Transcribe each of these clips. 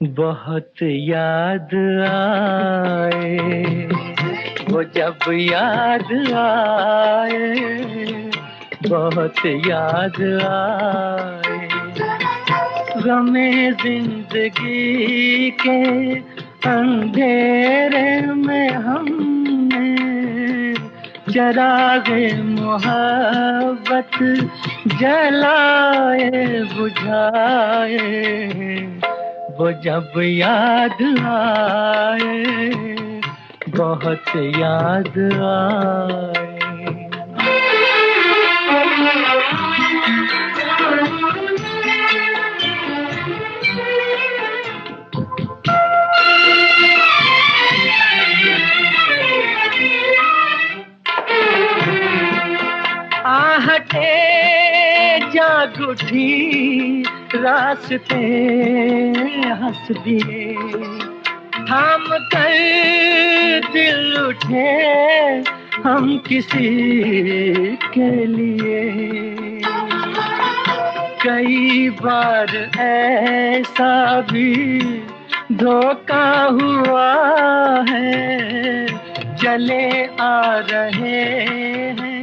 बहुत याद आए वो जब याद आए, बहुत याद आए। गमे जिंदगी के अंधेरे में हमने चरागे मोहब्बत जलाए बुझाए, वो जब याद आए, बहुत याद आए। आहटे जाग उठी, रास्ते हंस दिए, थाम कर दिल उठे हम किसी के लिए। कई बार ऐसा भी धोखा हुआ है, चले आ रहे हैं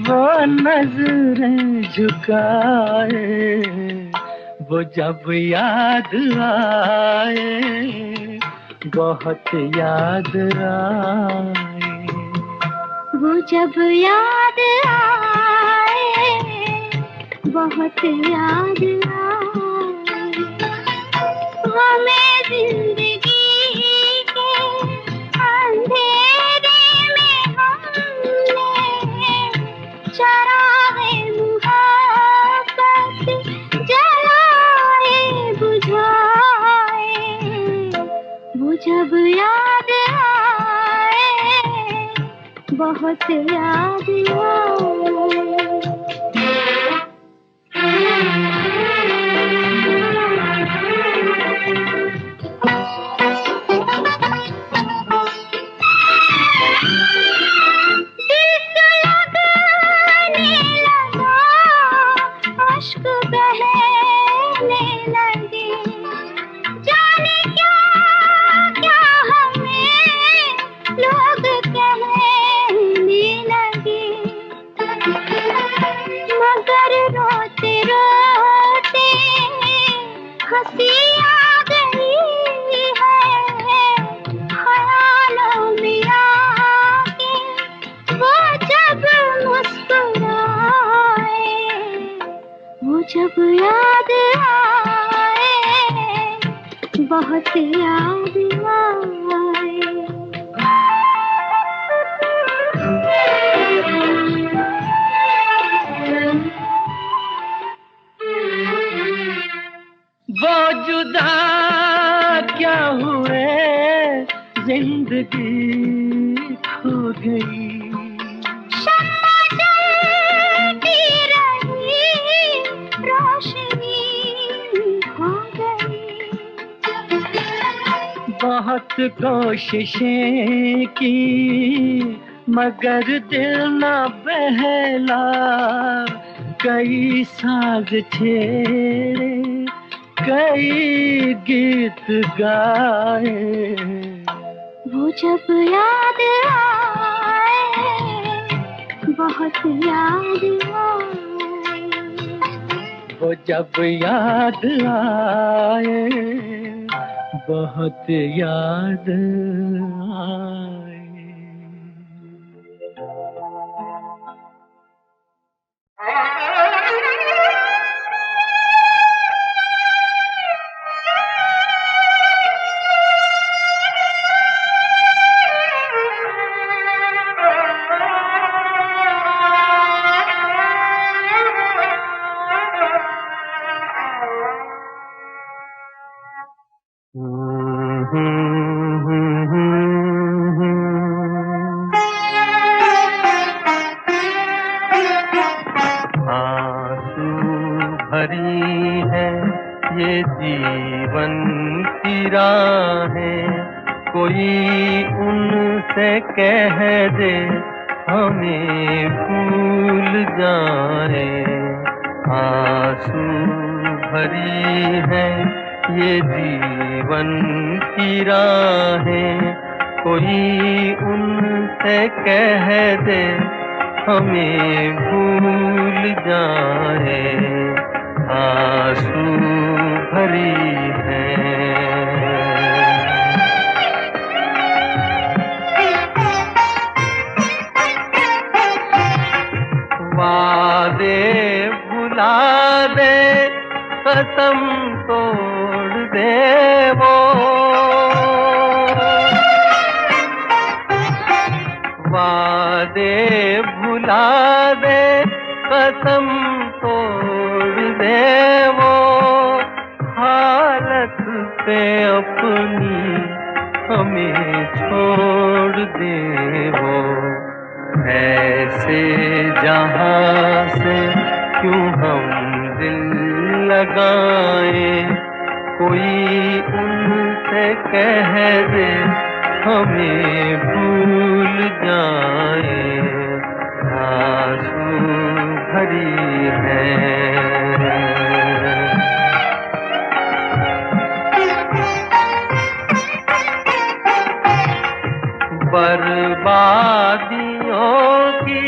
वो नजरें झुकाए, वो जब याद आए, बहुत याद आए। वो जब याद आए, बहुत याद आए। हमें जिंदगी के अंधेरे में हमने चरागे मुहब्बत जलाए बुझाए, वो जब याद आए, बहुत याद आए। अश्क बहने लगे, जाने क्या क्या हमें लोग कहने लगे, मगर रोते रोते हंसी आ गई है ख्यालों में आके, वो जब मुस्कुराए, वो जब याद आए, बहुत याद आए। वो जुदा क्या हुए, जिंदगी खो गई। बहुत कोशिशें की मगर दिल न बहला, कई साज छेड़े कई गीत गाए, वो जब याद आए, बहुत याद आए। वो जब याद आए, बहुत याद आए। भरी है ये जीवन की राहें, कोई उनसे कह दे हमें भूल जाए। आंसू भरी है ये जीवन की राहें, कोई उनसे कह दे हमें भूल जाए, आंसू भरी है। वादे भुला दे, कसम तोड़ दे वो, वादे भुला दे, कसम तोड़ दे वो, हालत पे अपनी हमें छोड़ दे वो। ऐसे जहां से क्यों हम दिल लगाएं, कोई उनसे कह दे हमें भूल जाए, आंसू भरी है। बर्बादियों की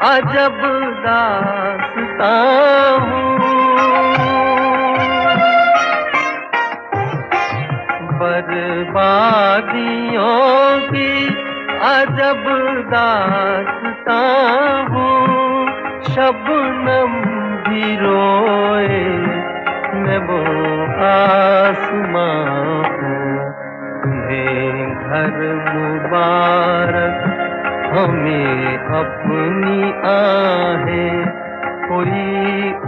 अजब दास्तां हूँ, बर्बादियों की अजब दास्तां हूँ। शबनम भी रोए मैं वो आसमां हूँ, तुम्हें घर मुबारक हमें अपनी आहें, कोई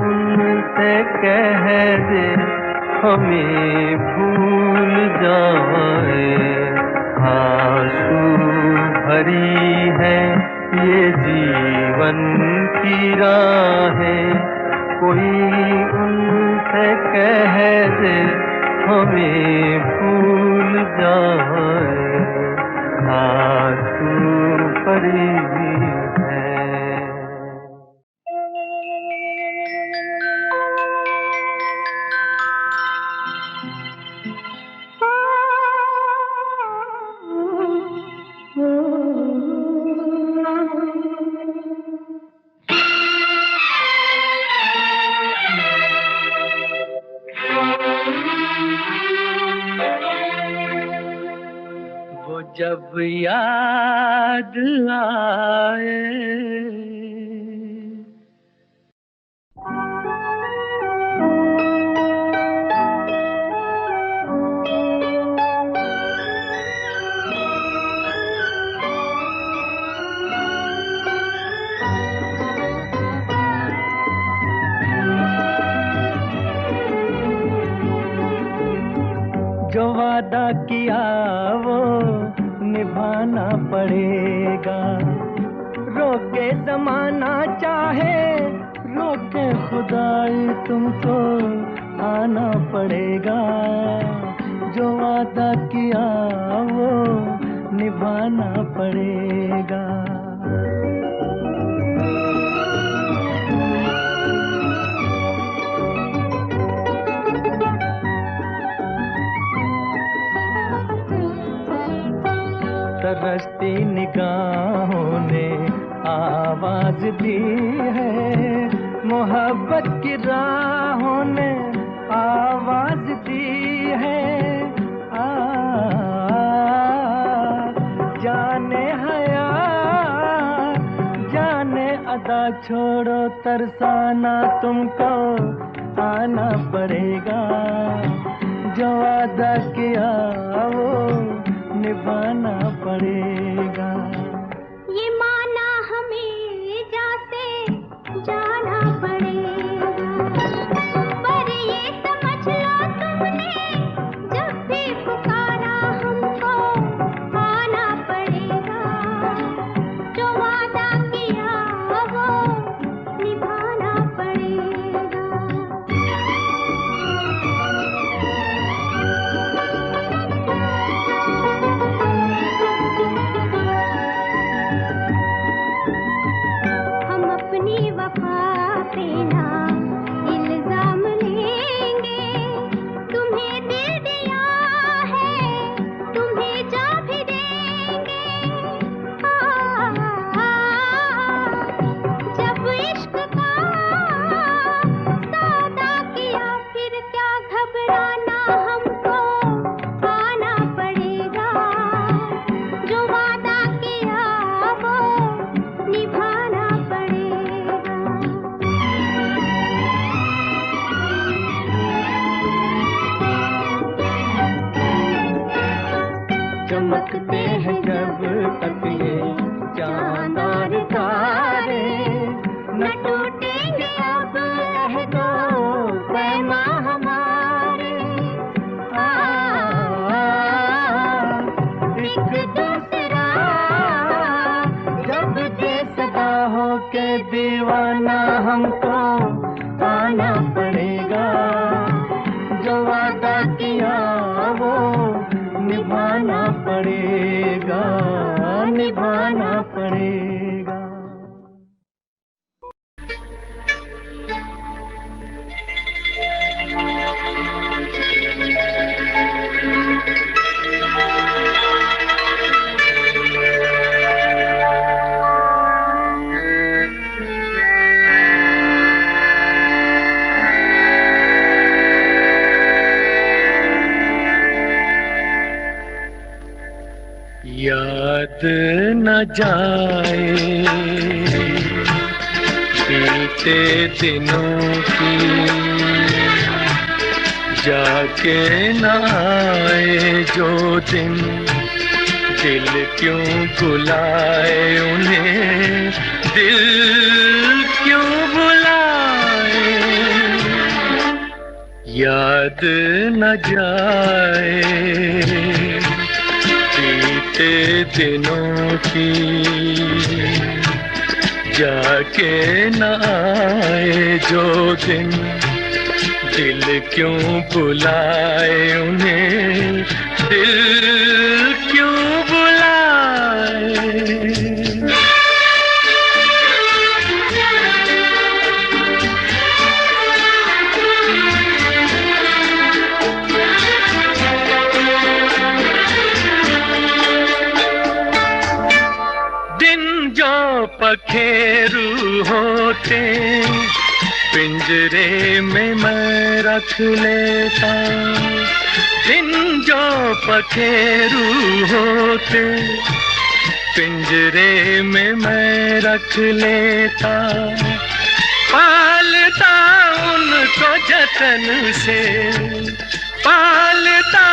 उनसे कह दे हमें भूल जाए, आंसू भरी है ये जीवन की राहें, कोई उनसे कह दे हमें भूल जाए, आंसू भरी है। जब याद आए जो वादा किया वो निभाना पड़ेगा, रोके ज़माना चाहे रोके खुदाई तुमको आना पड़ेगा, जो वादा किया वो निभाना पड़ेगा। तरसती निगाहों ने आवाज दी है, मोहब्बत की राहों ने आवाज दी है, जाने हया जाने अदा छोड़ो तरसाना तुमको आना पड़ेगा, जो वादा किया वो निभाना पड़ेगा। ये माना हमें जासे जाना पड़ेगा, पर ये समझ लो तुमने जब भी पुकारा हमको आना पड़ेगा, जो वादा किया वो निभाना पड़ेगा। चमकते हैं जब तक ये चांद और तारे, न टूटेंगे अब अहदो पैमा हमारे। एक दूसरा जब दे सदा हो के दीवाना हमको आना पड़ेगा, जो वादा किया वो निभाना पड़ेगा, निभाना पड़ेगा। याद न जाए बीते दिनों की, जाके न आए जो दिन, दिल क्यों बुलाए उन्हें, दिल क्यों बुलाए। याद न जाए बीते दिनों की, जाके न आए जो दिन, दिल क्यों बुलाए उन्हें, दिल क्यों बुलाए। पखेरू होते पिंजरे में मैं रख लेता, दिन जो पखेरू होते पिंजरे में मैं रख लेता, पालता उनको जतन से, पालता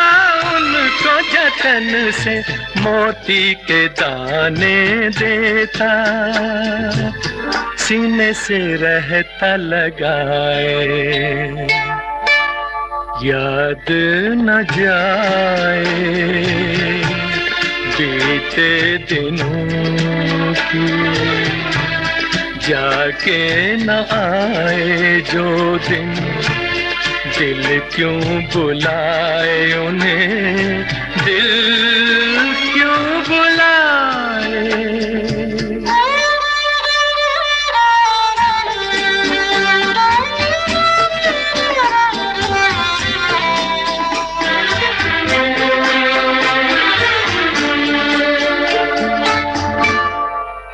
उनको जतन से, मोती के दाने देता, सीने से रहता लगाए। याद न जाए बीते दिनों की, जाके न आए जो दिन, दिल क्यों बुलाए उन्हें, दिल क्यों बुलाए।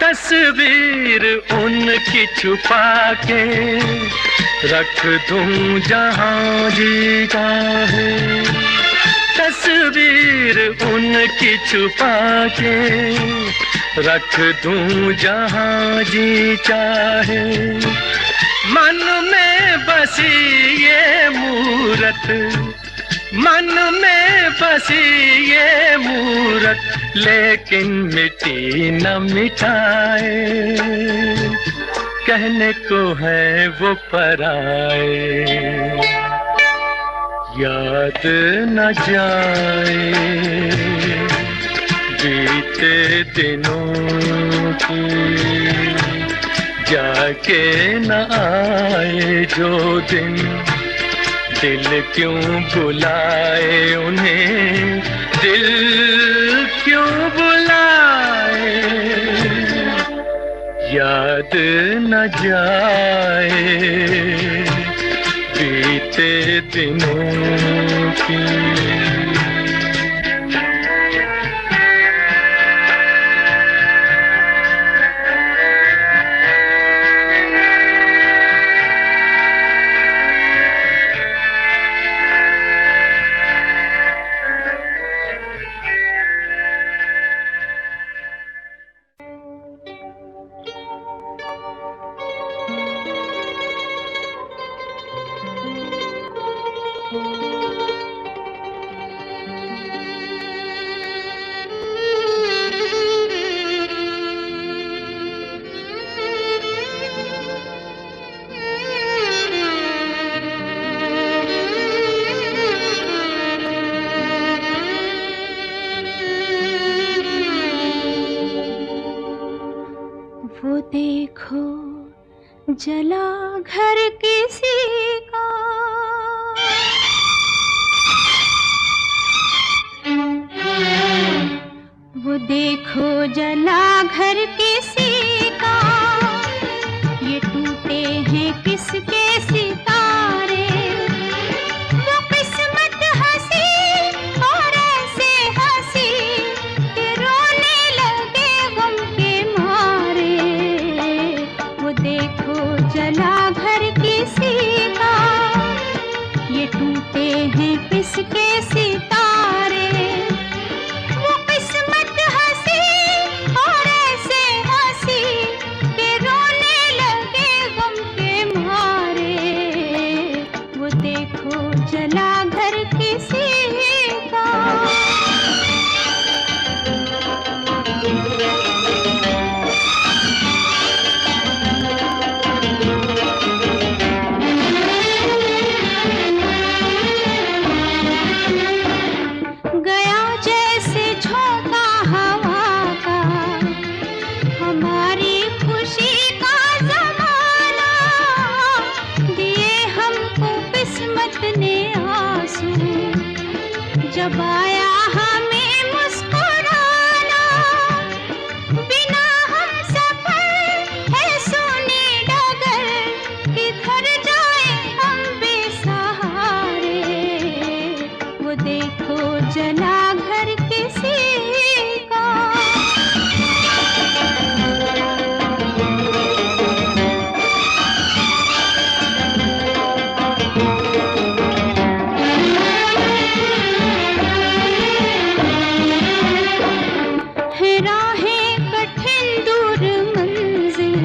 तस्वीर उनकी छुपा के रख दूं जहां जी चाहे, तस्वीर उनकी छुपा के रख दूं जहां जी चाहे, मन में बसी ये मूरत, मन में बसी ये मूरत, लेकिन मिटी न मिटाए, कहने को है वो पराए। याद न जाए बीते दिनों की, जाके न आए जो दिन, दिल क्यों बुलाए उन्हें, दिल क्यों बुलाए। याद न जाए बीते दिनों की। देखो जला घर किसी का, वो देखो जला घर किसी का, ये टूटे हैं किसके सितारे, वो किस्मत हंसी और ऐसे हंसी कि रोने लगे गम के मारे। वो देखो जला घर किसी का, ये टूटे हैं किसके सितारे, वो किस्मत हंसी और ऐसे हंसी कि रोने लगे गम के मारे। वो देखो जला घर किसी का। गया जैसे झोंका हवा का, हमारी खुशी का ज़माना, दिए हमको किस्मत ने आंसू, जब आया हमें मुस्कुराना। बिना हम सफर है सोनी डगर, किधर जाए हम बेसहारे। वो देखो जला घर किसी का। है राहें कठिन दूर मंजिल,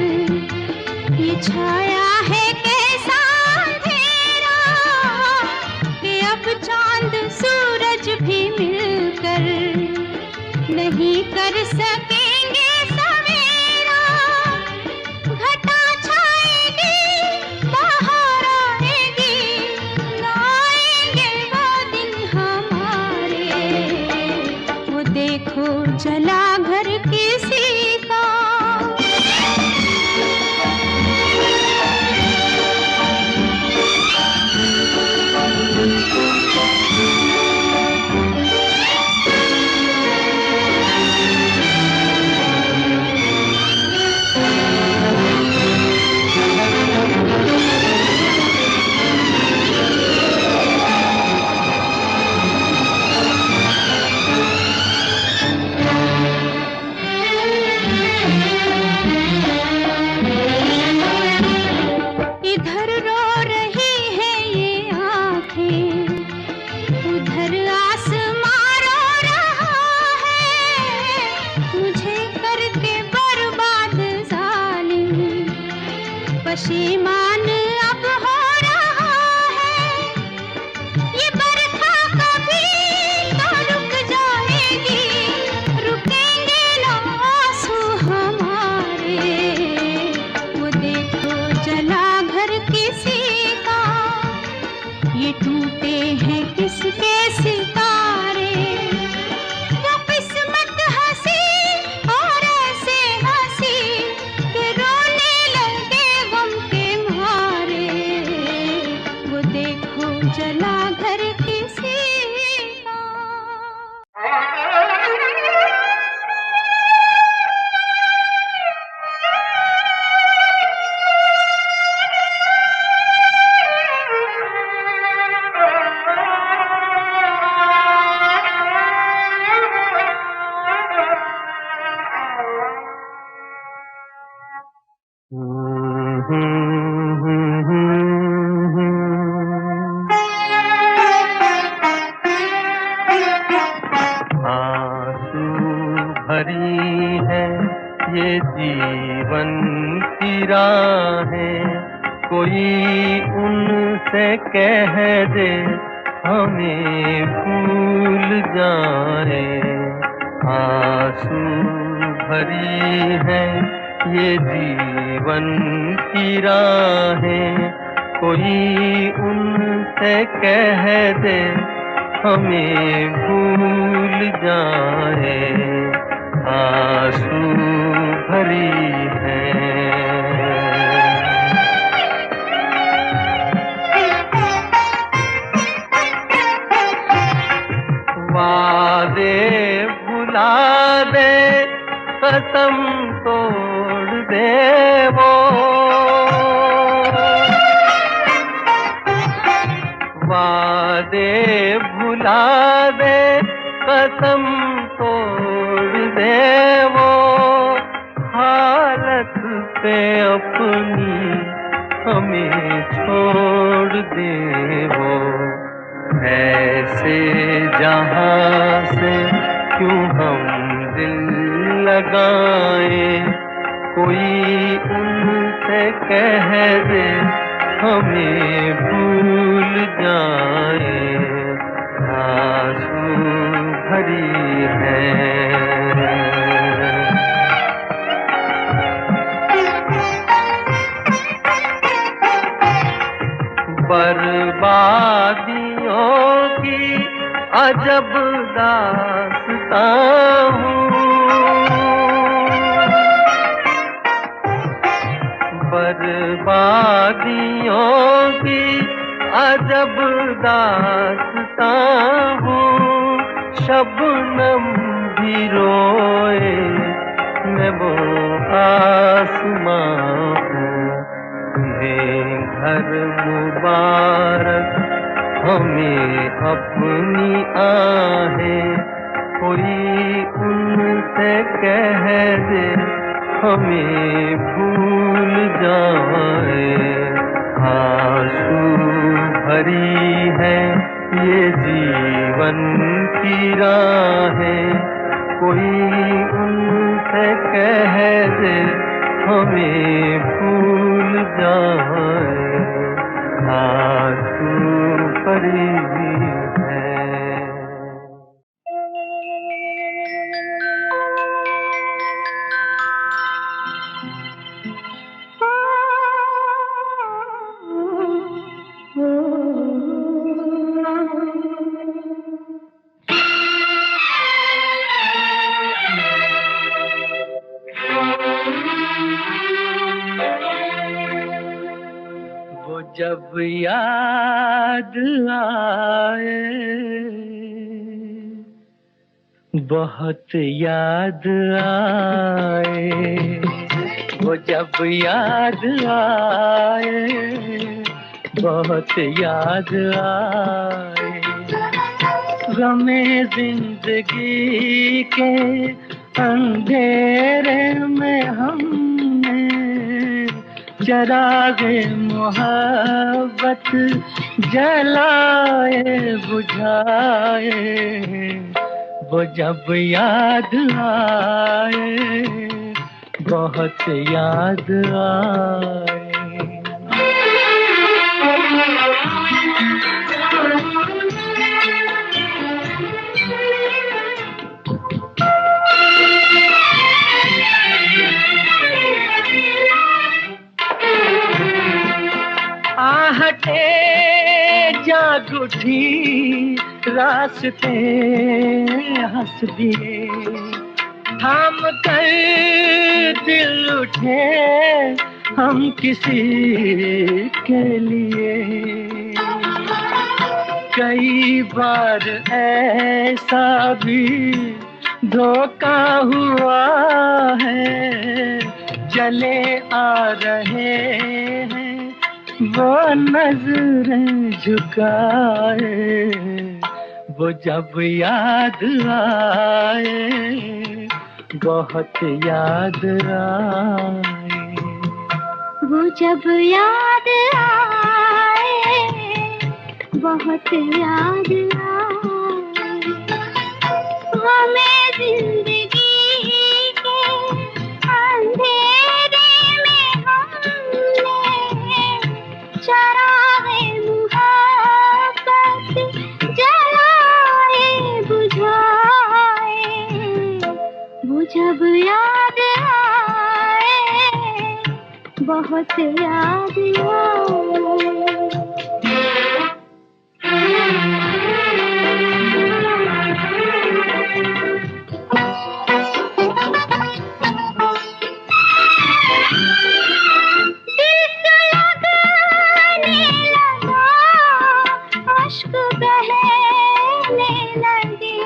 ये छाया है कैसा अंधेरा, कि अब चांद सूरज भी मिलकर नहीं कर सकेंगे सवेरा। घटा छाएगी बाहर आएगी, ना आएंगे वो दिन हमारे। वो देखो जला घर किसी का। इधर रो रही है ये आंखें, उधर आसमां रो रहा है। मुझे करके बर्बाद जालिम, पशेमान अब हो रहा है। ये बरखा कभी तो रुक जाएगी, रुकेंगे ना आंसू हमारे। वो देखो जला घर किसी का, ये टूटे हैं किसके सितारे, वो किस्मत हंसी और ऐसे हंसी कि रोने लगे गम के मारे। वो देखो जला घर किसी का। आंसू भरी है ये जीवन की राहें, कोई उनसे कह दे हमें भूल जाए। आंसू भरी है ये जीवन की राहें, कोई उनसे कह दे हमें भूल जाए। आंसू भरी है वादे भुला दे, कसम तोड़ दे वो। वादे भुला दे, कसम तोड़ दे वो। हालत पे अपनी हमें छोड़ दे वो। ऐसे जहां से क्यों हम दिल लगाए, कोई उनसे कह दे हमें भूल जाए। आंसू भरी है बर्बादियों की अजब दास्तां हूँ। बर्बादियों की अजब दास्तां हूँ। शबनम भी रोए, मैं वो आसमां हूँ। तुम्हें घर मुबारक, हमें अपनी आहें। कोई उनसे कह दे हमें भूल जाए। आंसू भरी है ये जीवन की राहें, कोई उनसे कह दे हमें भूल जाए। आंसू भरी है। जब याद आए, बहुत याद आए। वो जब याद आए, बहुत याद आए। गमे जिंदगी के अंधेरे में हमने चरागे मोहब्बत जलाए बुझाए। वो जब याद आए, बहुत याद आए। आहटे जाग उठी, रास्ते हंस दिए। थाम कर दिल उठे हम किसी के लिए। कई बार ऐसा भी धोखा हुआ है, चले आ रहे हैं वो नजरें झुकाए। वो जब याद आए, बहुत याद आए। वो जब याद आए, बहुत याद आए। हमें जिंदगी के अंधेरे में हमने चरागे मुहब्बत जलाए बुझाए। वो जब याद आए, बहुत याद आए। अश्क बहने लगे,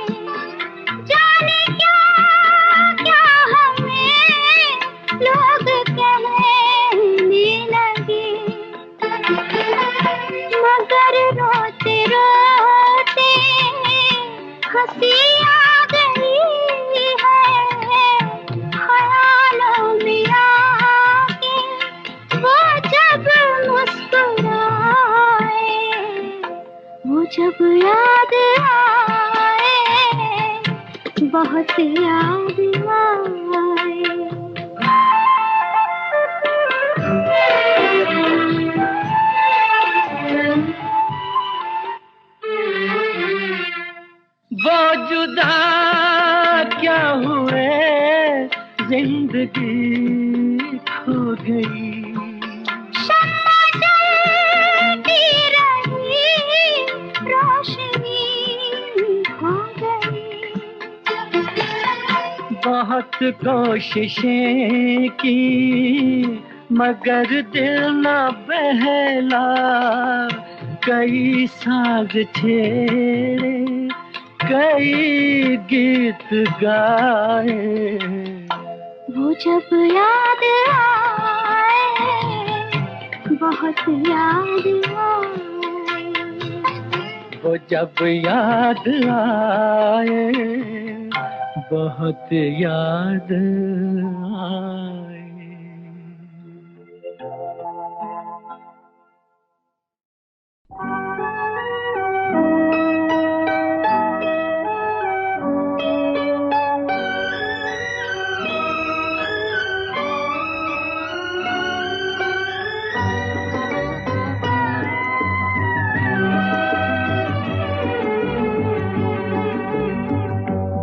हंसी आ गई है ख्यालों में आके, वो जब मुस्कुराए, वो जब याद आए, बहुत याद आए। वो जुदा क्या हुए, जिंदगी खो गई। शम्मा जलती रही, रोशनी खो गई। बहुत कोशिशें की मगर दिल न बहला, कई साज छेड़े, कई गीत गाए, वो जब याद आए, बहुत याद आए। वो जब याद आए, बहुत याद आए।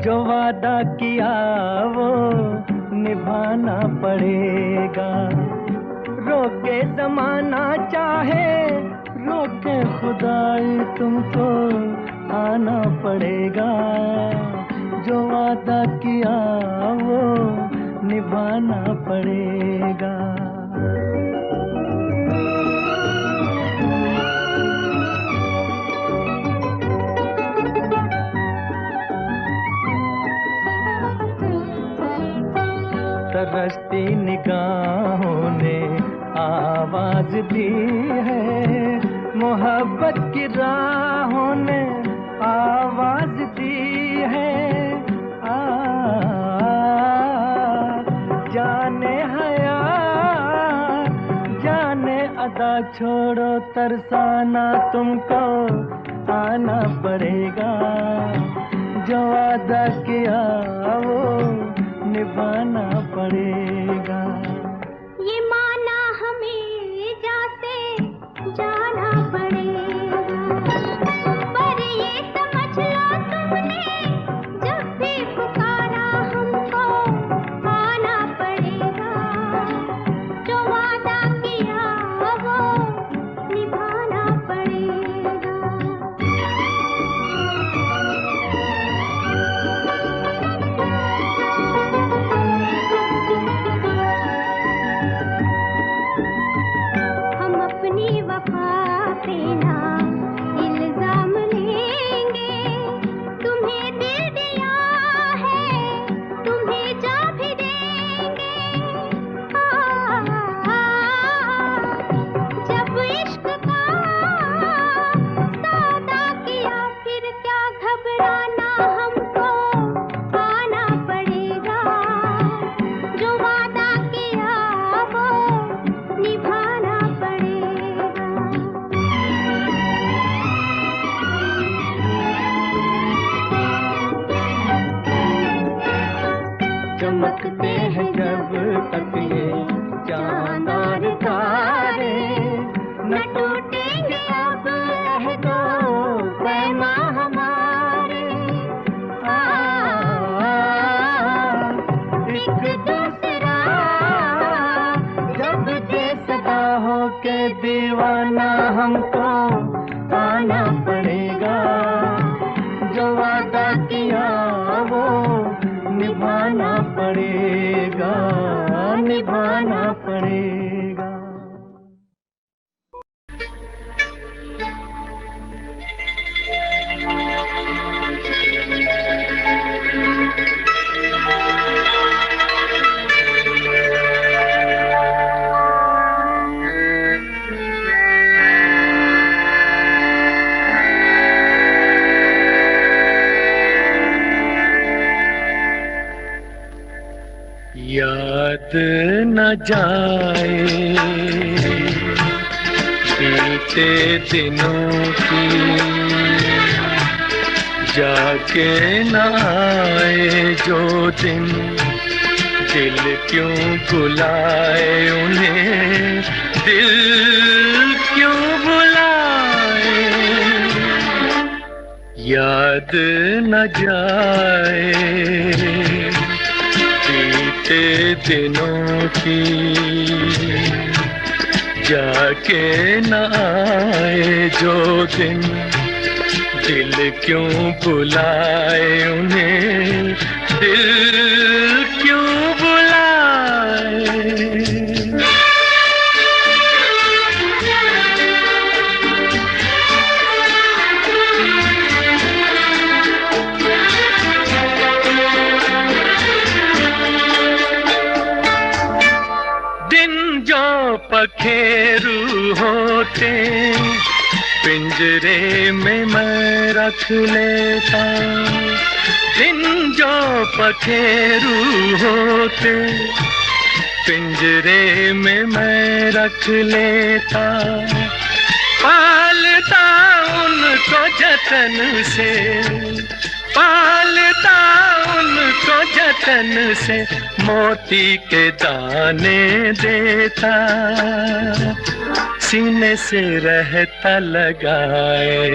जो वादा किया वो निभाना पड़ेगा, रोके जमाना चाहे रोके खुदाई, तुमको आना पड़ेगा। जो वादा किया वो निभाना पड़ेगा। तरसती निगाहों ने आवाज दी है, मोहब्बत की राहों ने आवाज दी है। जाने हया जाने अदा छोड़ो तरसाना, तुमको आना पड़ेगा। जो वादा किया वो निभाना पड़ेगा। ये माना हमें जासे जाना पड़ेगा, पर ये समझ लो तुमने जब भी पुकारा हमको आना पड़ेगा। जो वादा किया वो निभाना पड़ेगा। चमकते हैं जब तक ये चांद और तारे, न टूटेंगे अब अहदो पैमा हमारे। एक दूसरा जब दे सदा हो के दीवाना, हमको आना पड़ेगा। जो वादा किया वो निभाना पड़ेगा, निभाना पड़ेगा। याद न जाए बीते दिनों की, जाके न आए जो दिन, दिल क्यों बुलाए उन्हें, दिल क्यों बुलाए। याद न जाए बीते दिनों की, जाके न आए जो दिन, दिल क्यों बुलाए उन्हें, दिल क्यों बुलाए। दिन जो पखेरू होते पिंजरे में मैं रख लेता, दिन जो पखेरू होते पिंजरे में मैं रख लेता, पालता उनको जतन से, पालता उनको जतन से, मोती के दाने देता, सीने से रहता लगाए।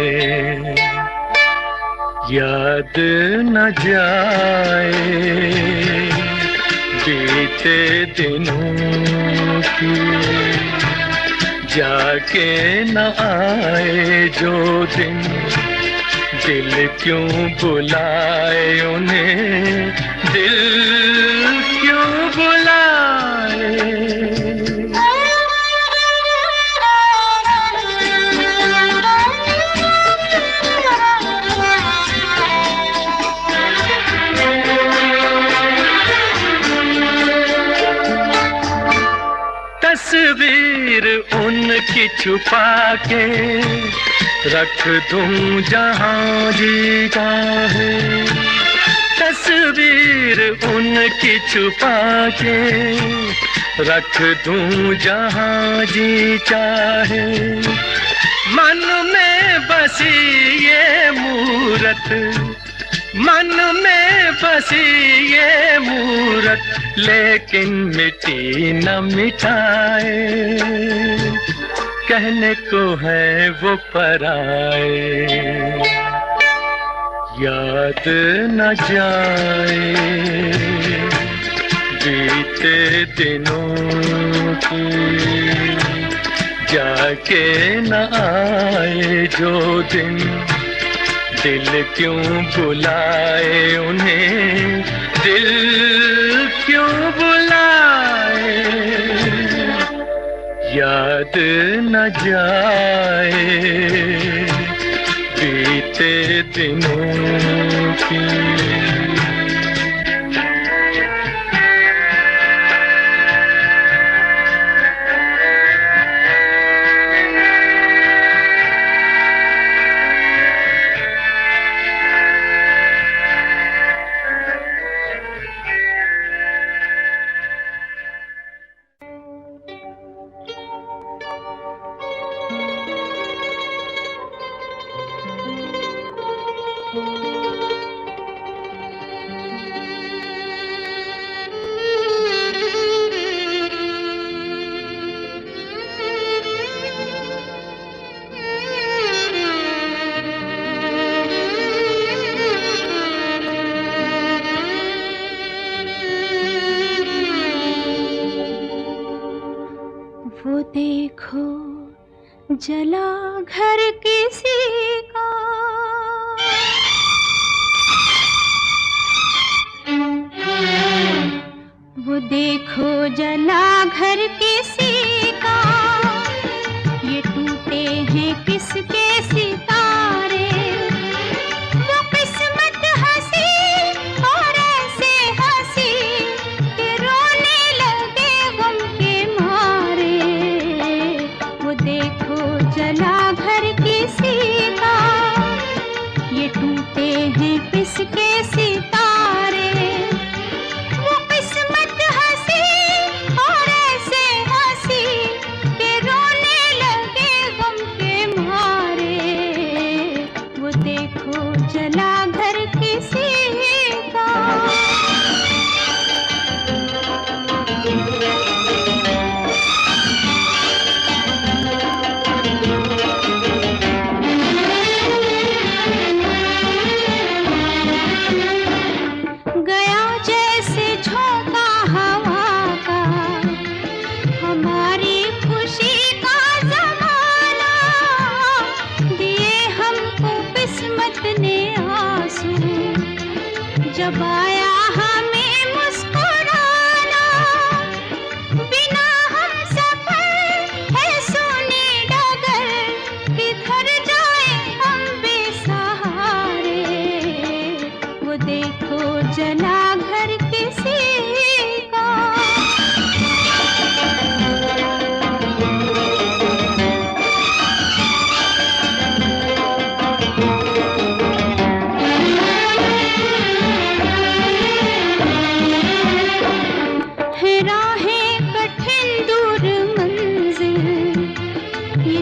याद न जाए बीते दिनों की, जाके न आए जो दिन, दिल क्यों बुलाए उन्हें, दिल क्यों बुलाए। तस्वीर उनकी छुपा के रख दूं जहां जी चाहे, तस्वीर उनकी छुपा के रख दूं जहां जी चाहे, मन में बसी ये मूरत, मन में बसी ये मूरत, लेकिन मिटी न मिटाए, कहने को है वो पराए। याद न जाए बीते दिनों की, जाके न आए जो दिन, दिल क्यों बुलाए उन्हें, दिल क्यों बुलाए। याद न जाए बीते दिनों की। वो देखो जला घर किसी का, वो देखो जला घर किसी का, ये टूटे हैं किसके सितारे, वो किस्मत हंसी और ऐसे हंसी कि रोने लगे गम के मारे। वो देखो जला घर किसी का, ये टूटे हैं किसके सितारे, वो किस्मत हंसी जब आया हमें मुस्कुराना, बिना हम सफर है सोने डगर, किधर जाए हम बेसहारे। वो देखो जला घर किसी का।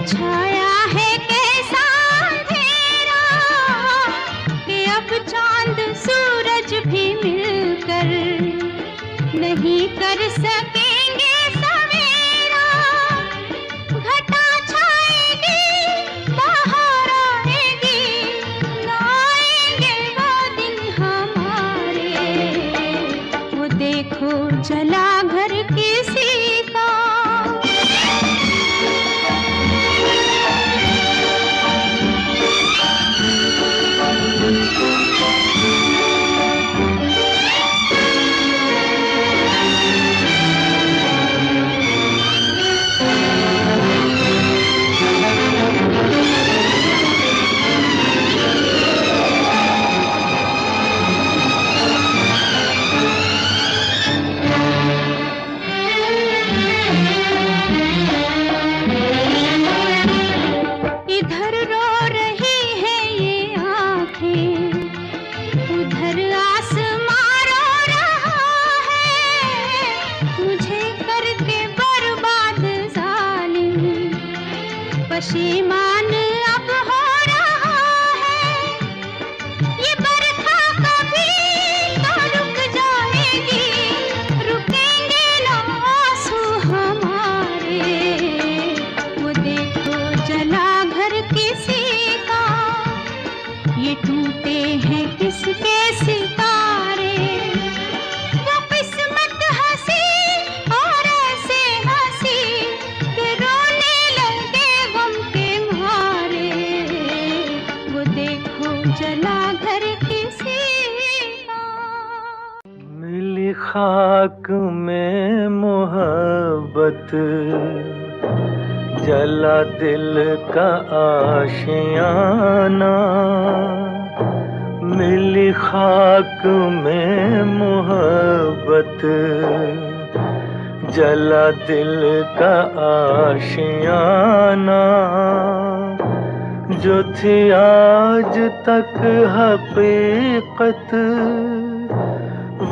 छाया है कैसा अंधेरा कि अब चांद सूरज भी मिलकर नहीं कर सकेंगे सवेरा। घटा छाएगी, बाहर आएगी, न आएंगे वो दिन हमारे। वो देखो जला घर किसी का। पशेमान अब हो रहा है, ये बरखा कभी तो रुक जाएगी, रुकेंगे ना आंसू हमारे। वो देखो जला घर किसी का, ये टूटे हैं किसके सितारे। वो किस्मत हंसी और ऐसे हंसी कि रोने लगे गम के मारे। वो देखो जला घर किसी का। मिली खाक में मोहब्बत, जला दिल का आशियाना। मिली खाक में मोहब्बत, जला दिल का आशियाना। जो थी आज तक हकीकत,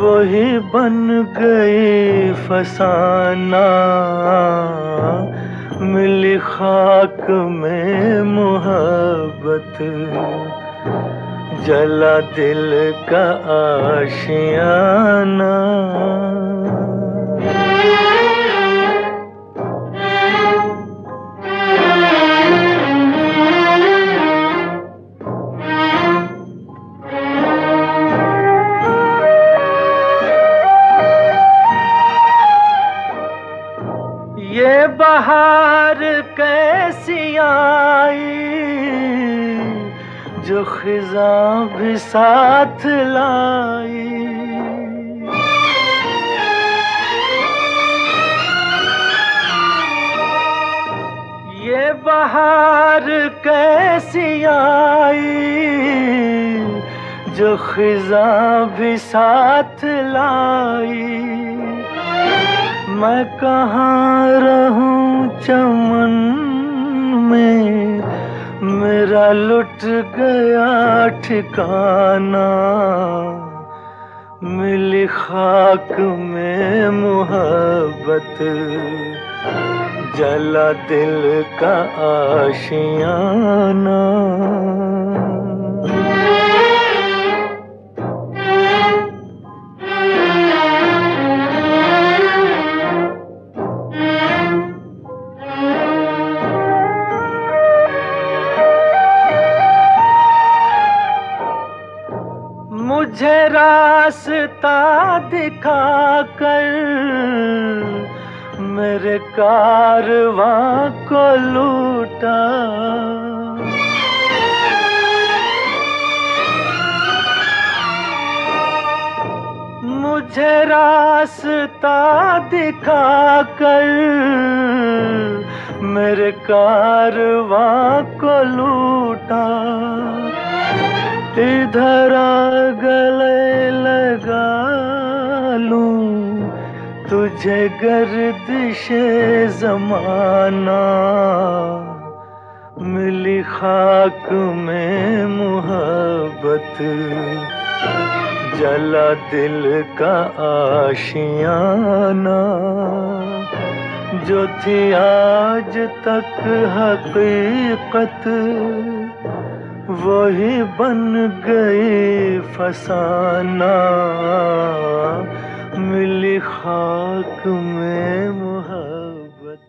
वही बन गई फसाना। मिली खाक में मोहब्बत, जला दिल का आशियाना। ये बहार कैसी आई, जो खिज़ां भी साथ लाई। ये बहार कैसी आई, जो खिज़ां भी साथ लाई। मैं कहाँ रहूं चमन में, मेरा लुट गया ठिकाना। मिली खाक में मोहब्बत, जला दिल का आशियाना। मुझे रास्ता दिखाकर मेरे कारवां को लूटा। मुझे रास्ता दिखा कर मेरे कारवां को लूटा, इधर आ गले लगा लूं तुझे गर्दिशे ज़माना, मिली खाक में मोहब्बत, जला दिल का आशियाना, जो थी आज तक हकीकत वही बन गई फसाना, मिली खाक में मोहब्बत।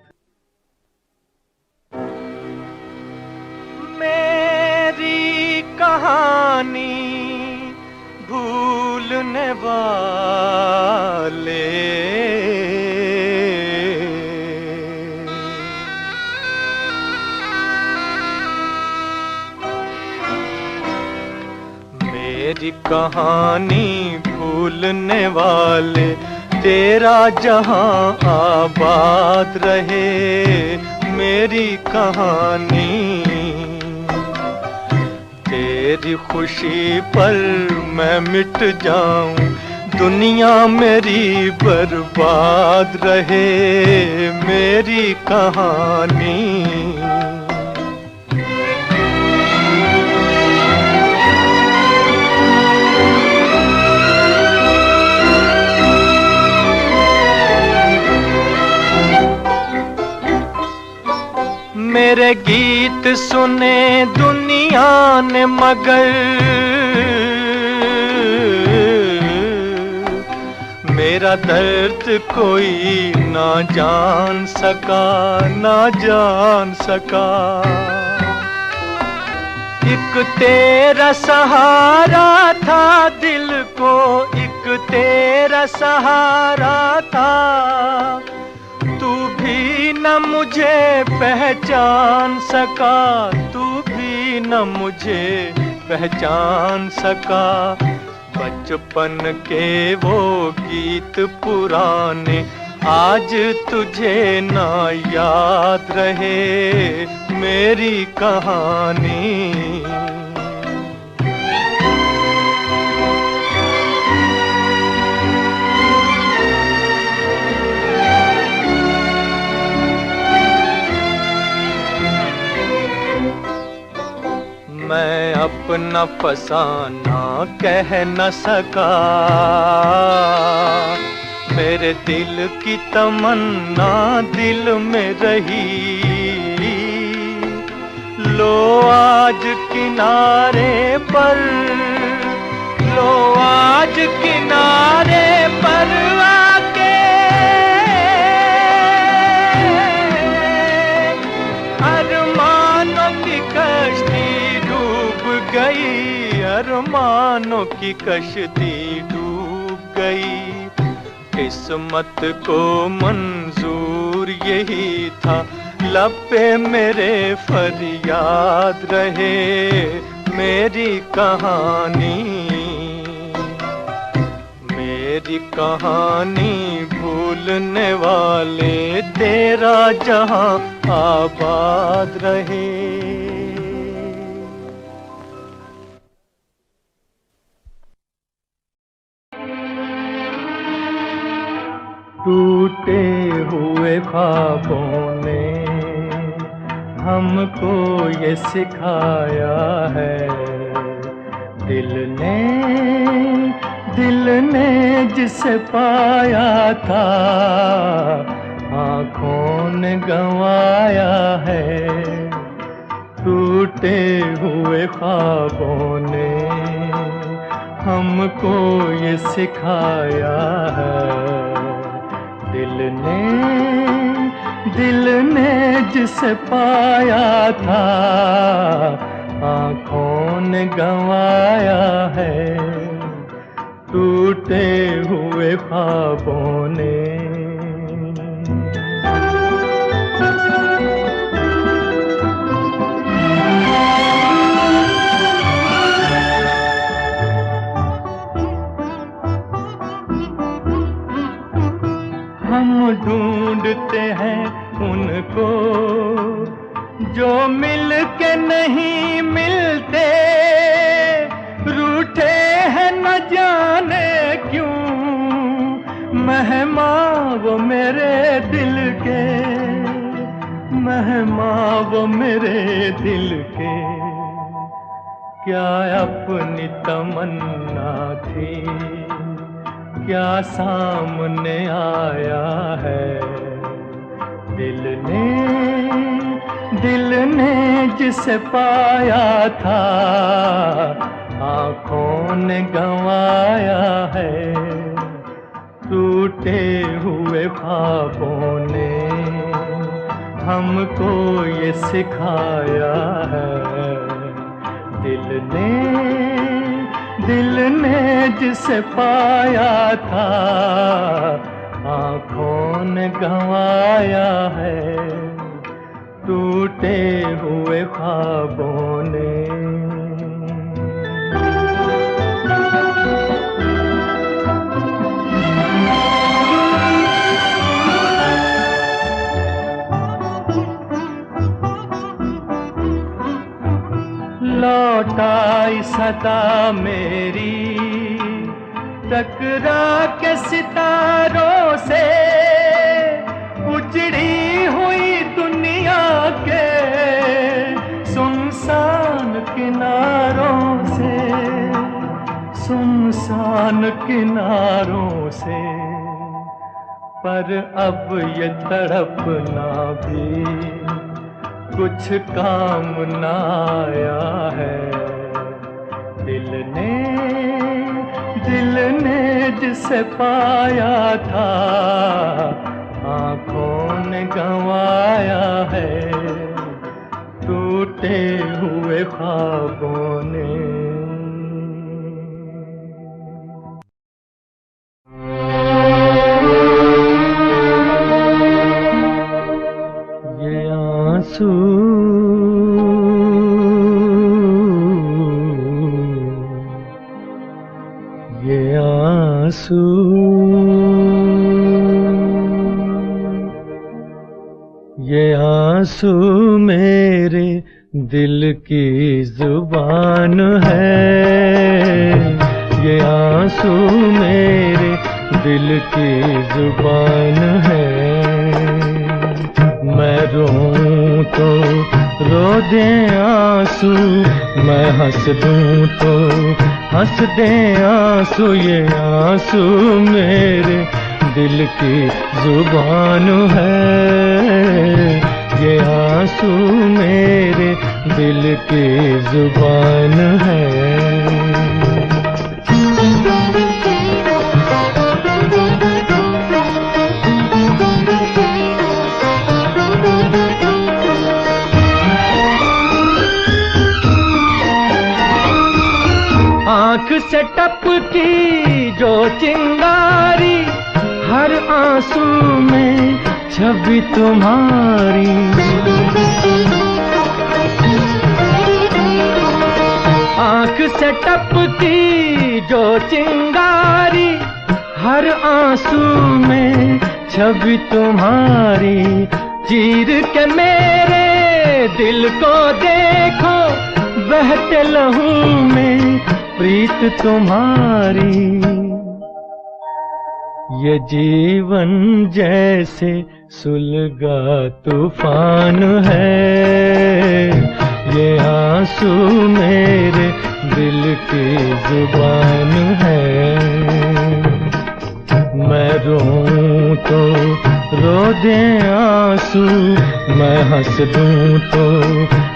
मेरी कहानी भूलने वाले, मेरी कहानी भूलने वाले, तेरा जहां आबाद रहे। मेरी कहानी तेरी खुशी पर मैं मिट जाऊं, दुनिया मेरी बर्बाद रहे। मेरी कहानी मेरे गीत सुने दुनिया ने मगर मेरा दर्द कोई ना जान सका, ना जान सका। एक तेरा सहारा था दिल को, एक तेरा सहारा था, तू भी न मुझे पहचान सका, तू भी न मुझे पहचान सका। बचपन के वो गीत पुराने आज तुझे ना याद रहे। मेरी कहानी मैं अपना फसाना कह न सका, मेरे दिल की तमन्ना दिल में रही। लो आज किनारे पर, लो आज किनारे पर आके अरमानों की कश्ती गई, अरमानों की कश्ती डूब गई। किस्मत को मंजूर यही था, लब पे मेरे फरियाद रहे। मेरी कहानी, मेरी कहानी भूलने वाले, तेरा जहां आबाद रहे। टूटे हुए ख्वाबों ने हमको ये सिखाया है, दिल ने जिसे पाया था आँखों ने गंवाया है। टूटे हुए ख्वाबों ने हमको ये सिखाया है, दिल ने जिसे पाया था आँखों ने गंवाया है। टूटे हुए ख्वाबों ने ढूंढते हैं उनको जो मिल के नहीं मिलते, रूठे हैं न जाने क्यों मेहमान वो मेरे दिल के, मेहमान वो मेरे दिल के। क्या अपनी तमन्ना थी, क्या सामने आया है। दिल ने जिसे पाया था आँखों ने गंवाया है। टूटे हुए ख्वाबों ने हमको ये सिखाया है। दिल ने जिसे पाया था आँखों ने गंवाया है। टूटे हुए ख्वाबों ने। लौट आई सदा मेरी टकरा के सितारों से, उजड़ी हुई दुनिया के सुनसान किनारों से, सुनसान किनारों से। पर अब ये तड़पना भी कुछ काम न आया है। दिल ने जिसे पाया था आँखों ने गंवाया है। टूटे हुए ख्वाबों ने। ये आंसू ये आंसू मेरे दिल की जुबान है। ये आंसू मेरे दिल की जुबान है। मैं रोऊं तो रो दे आंसू, मैं हंस दूं तो हंस दे आंसू। ये आंसू मेरे दिल की जुबान है। ये आंसू मेरे दिल की जुबान है। आँख से टपकी जो चिंगारी, हर आंसू में छवि तुम्हारी। आँख से टपकी जो चिंगारी, हर आंसू में छवि तुम्हारी। चीर के मेरे दिल को देखो, बहते लहू में प्रीत तुम्हारी। ये जीवन जैसे सुलगा तूफान है। ये आंसू मेरे दिल की जुबान है। मैं रोऊं तो रो दे आंसू, मैं हंस दूं तो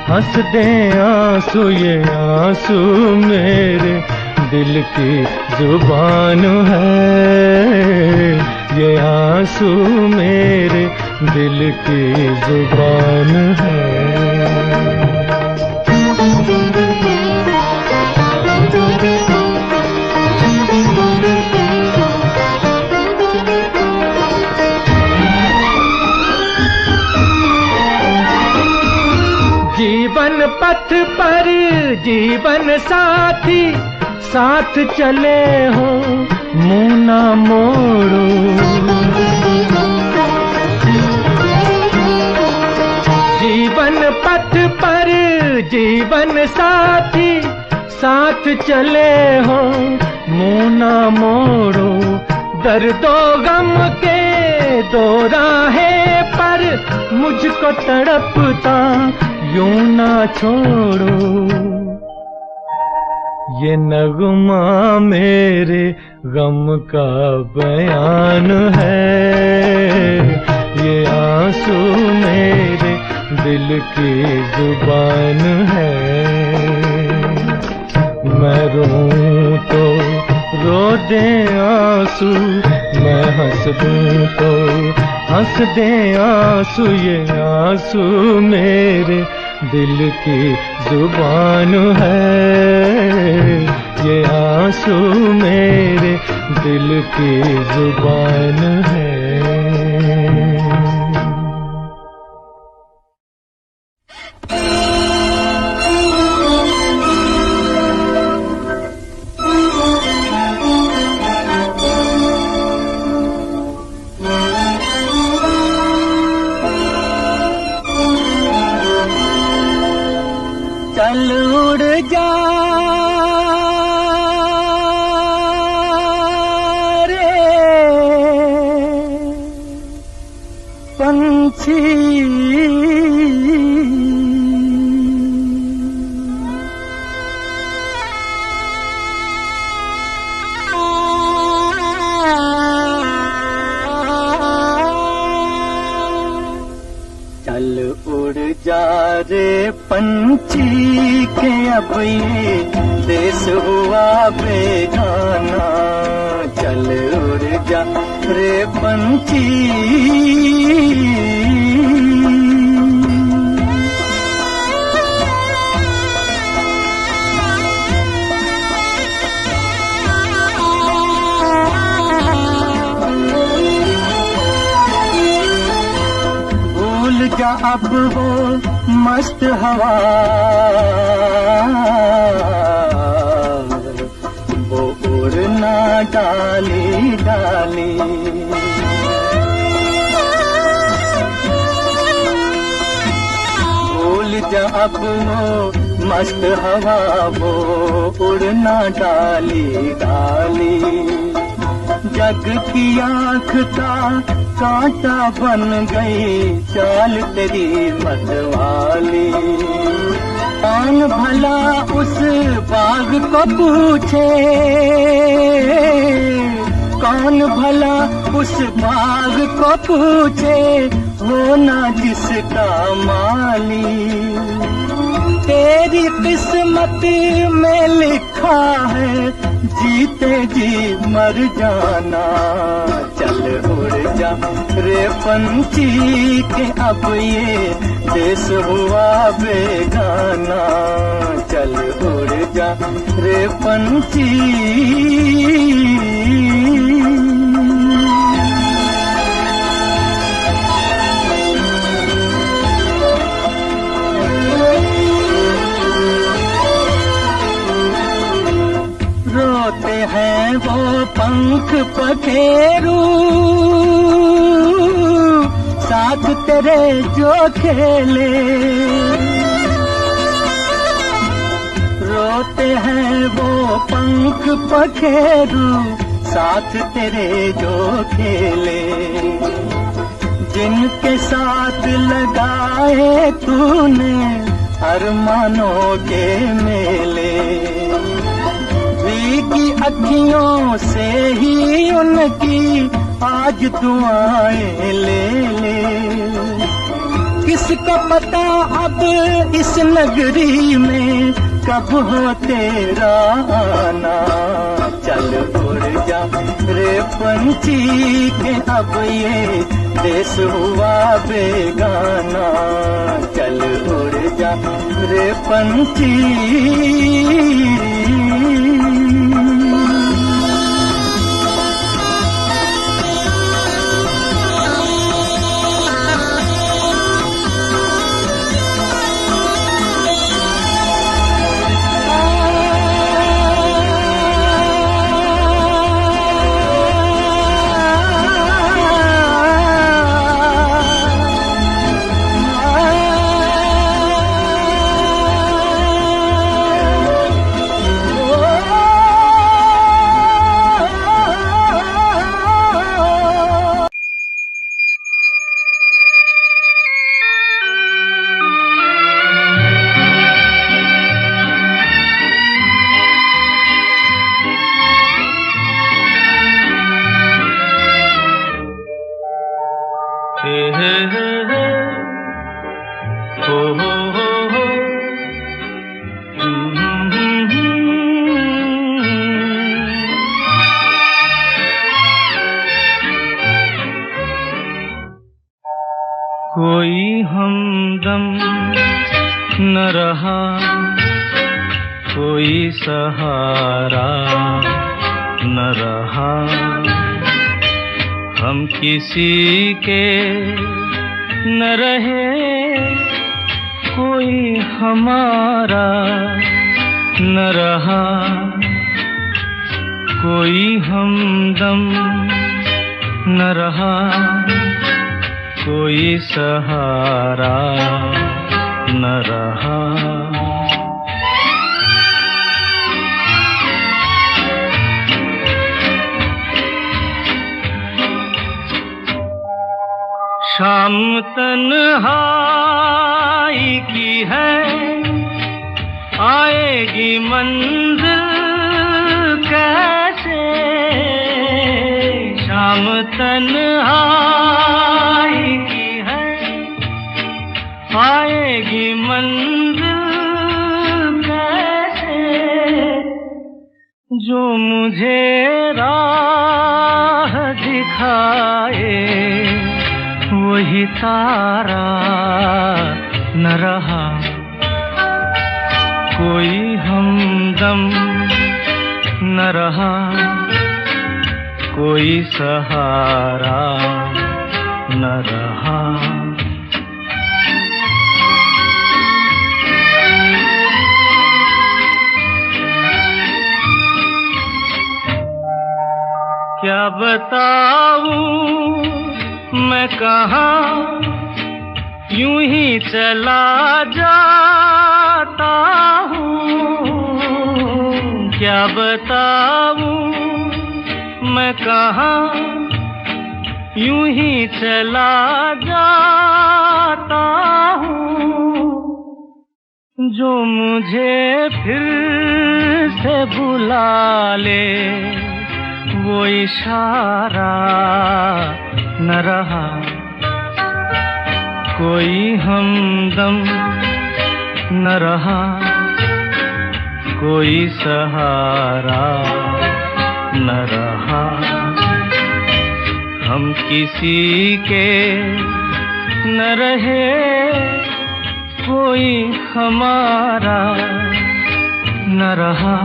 हंस दे आंसू। ये आंसू मेरे दिल की जुबान है। ये आंसू मेरे दिल की जुबान है। जीवन पथ पर जीवन साथी, साथ चले हो मुँह ना मोड़ो। साथ चले हो मुंह ना मोड़ो, दर्दो गम के दो राहें पर मुझको तड़पता यूं ना छोड़ो। ये नगमा मेरे गम का बयान है, ये आंसू मेरे दिल की जुबान है। मैं रोऊं तो रो दे आंसू, मैं हंस दूं तो हंस दे आंसू, ये आंसू मेरे दिल की जुबान है, ये आंसू मेरे दिल की जुबान है। चल उड़ जा रे पंछी, चल उड़ जा रे पंछी के अब ये देश हुआ बेगाना। चल उड़ जा रे पंछी, भूल जा अब वो मस्त हवा, वो उड़ना डाली डाली। भूल जा अब वो मस्त हवा, वो उड़ना डाली डाली। जग की आँख का कांटा बन गई चाल तेरी मतवाली। कौन भला उस बाग को पूछे, कौन भला उस बाग को पूछे, हो ना जिसका माली। तेरी किस्मत में लिखा है जीते जी मर जाना। चल उड़ जा रे पंछी के अब ये देश हुआ बेगाना। चल उड़ जा रे पंछी, रोते हैं वो पंख पखेरू, साथ तेरे जो खेले। रोते हैं वो पंख पखेरू, साथ तेरे जो खेले। जिनके साथ लगाए तूने अरमानों के मेले। की अखियों से ही उनकी आज दुआएं ले ले। किसको पता अब इस नगरी में कब हो तेरा आना। चल उड़ जा रे पंछी के अब ये देश हुआ बेगाना। चल उड़ जा रे पंछी, कोई हमदम न रहा, कोई सहारा न रहा, हम किसी के न रहे, कोई हमारा न रहा, कोई हमदम न रहा, कोई सहारा न रहा। शाम तन्हाई की है, आएगी मंजिल कैसे, शाम तन्हाई की है, आएगी मंजिल कैसे, जो मुझे राह दिखाए वही तारा न रहा, कोई हमदम न रहा, कोई सहारा न रहा। क्या बताऊं मैं कहाँ, यूं ही चला जाता हूँ, क्या बताऊं मैं कहाँ, यूं ही चला जाता हूँ, जो मुझे फिर से बुला ले वो इशारा न रहा, कोई हमदम न रहा, कोई सहारा न रहा, हम किसी के न रहे, कोई हमारा न रहा।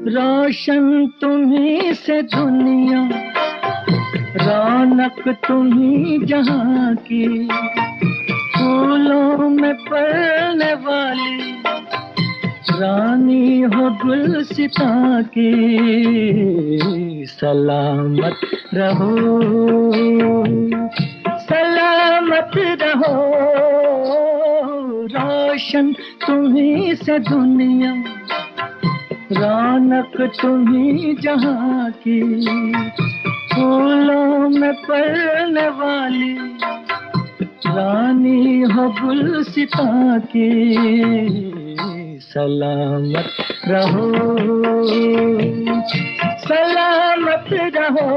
रोशन तुम्हीं से दुनिया, रौनक तुम्हीं जहाँ की, फूलों में पलने वाली रानी हो गुलसितां की। सलामत रहो, सलामत रहो, रोशन तुम्हीं से दुनिया, रौनक तुम्हीं जहाँ की, फूलों में पलने वाली रानी हो गुलसितां की। सलामत रहो, सलामत रहो,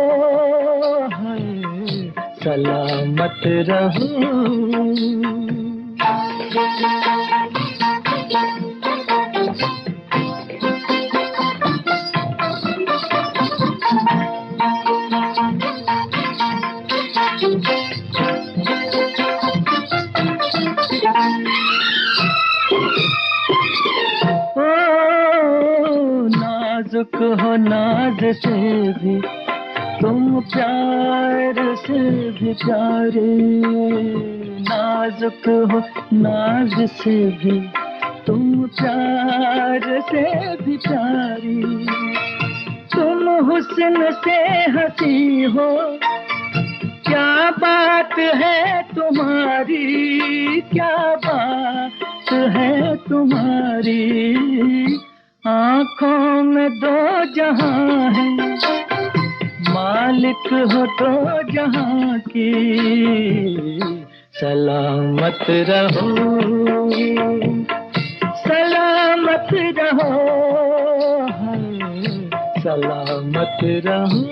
सलामत रहो। नाजुक हो नाज से भी तुम, प्यार से भी प्यारे, नाजुक हो नाज से भी तुम, प्यार से भी प्यारी, तुम हुस्न से हंसी हो, क्या बात है तुम्हारी, क्या बात है तुम्हारी, आँखों में दो जहां है, मालिक हो तो जहां की। सलामत रहो, सलामत रहो, सलामत रहो।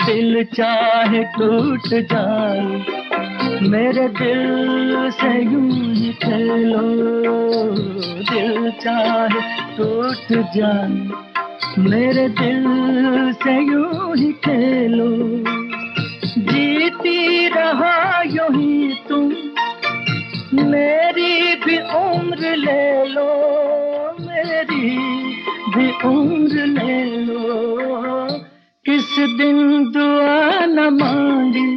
दिल चाहे टूट जाए, मेरे दिल से यूं ही खेलो। दिल चाहे टूट जाए, मेरे दिल से यूं ही खेलो। जीती रहो यूं ही तुम, मेरी भी उम्र ले लो, मेरी भी उम्र ले लो। किस दिन दुआ न मांगी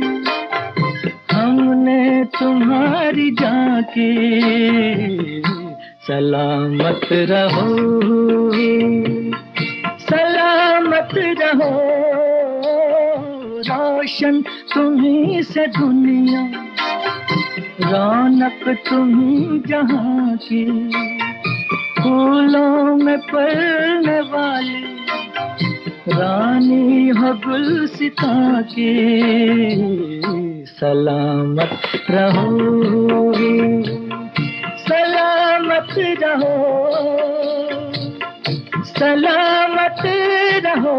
हमने तुम्हारी जाके। सलामत रहो, सलामत रहो, रोशन तुम्हीं से दुनिया, रौनक तुम्हीं जहां की। फूलों में पलने वाली रानी हो गुलसिता की। सलामत रहो, सलामत रहो, सलामत रहो,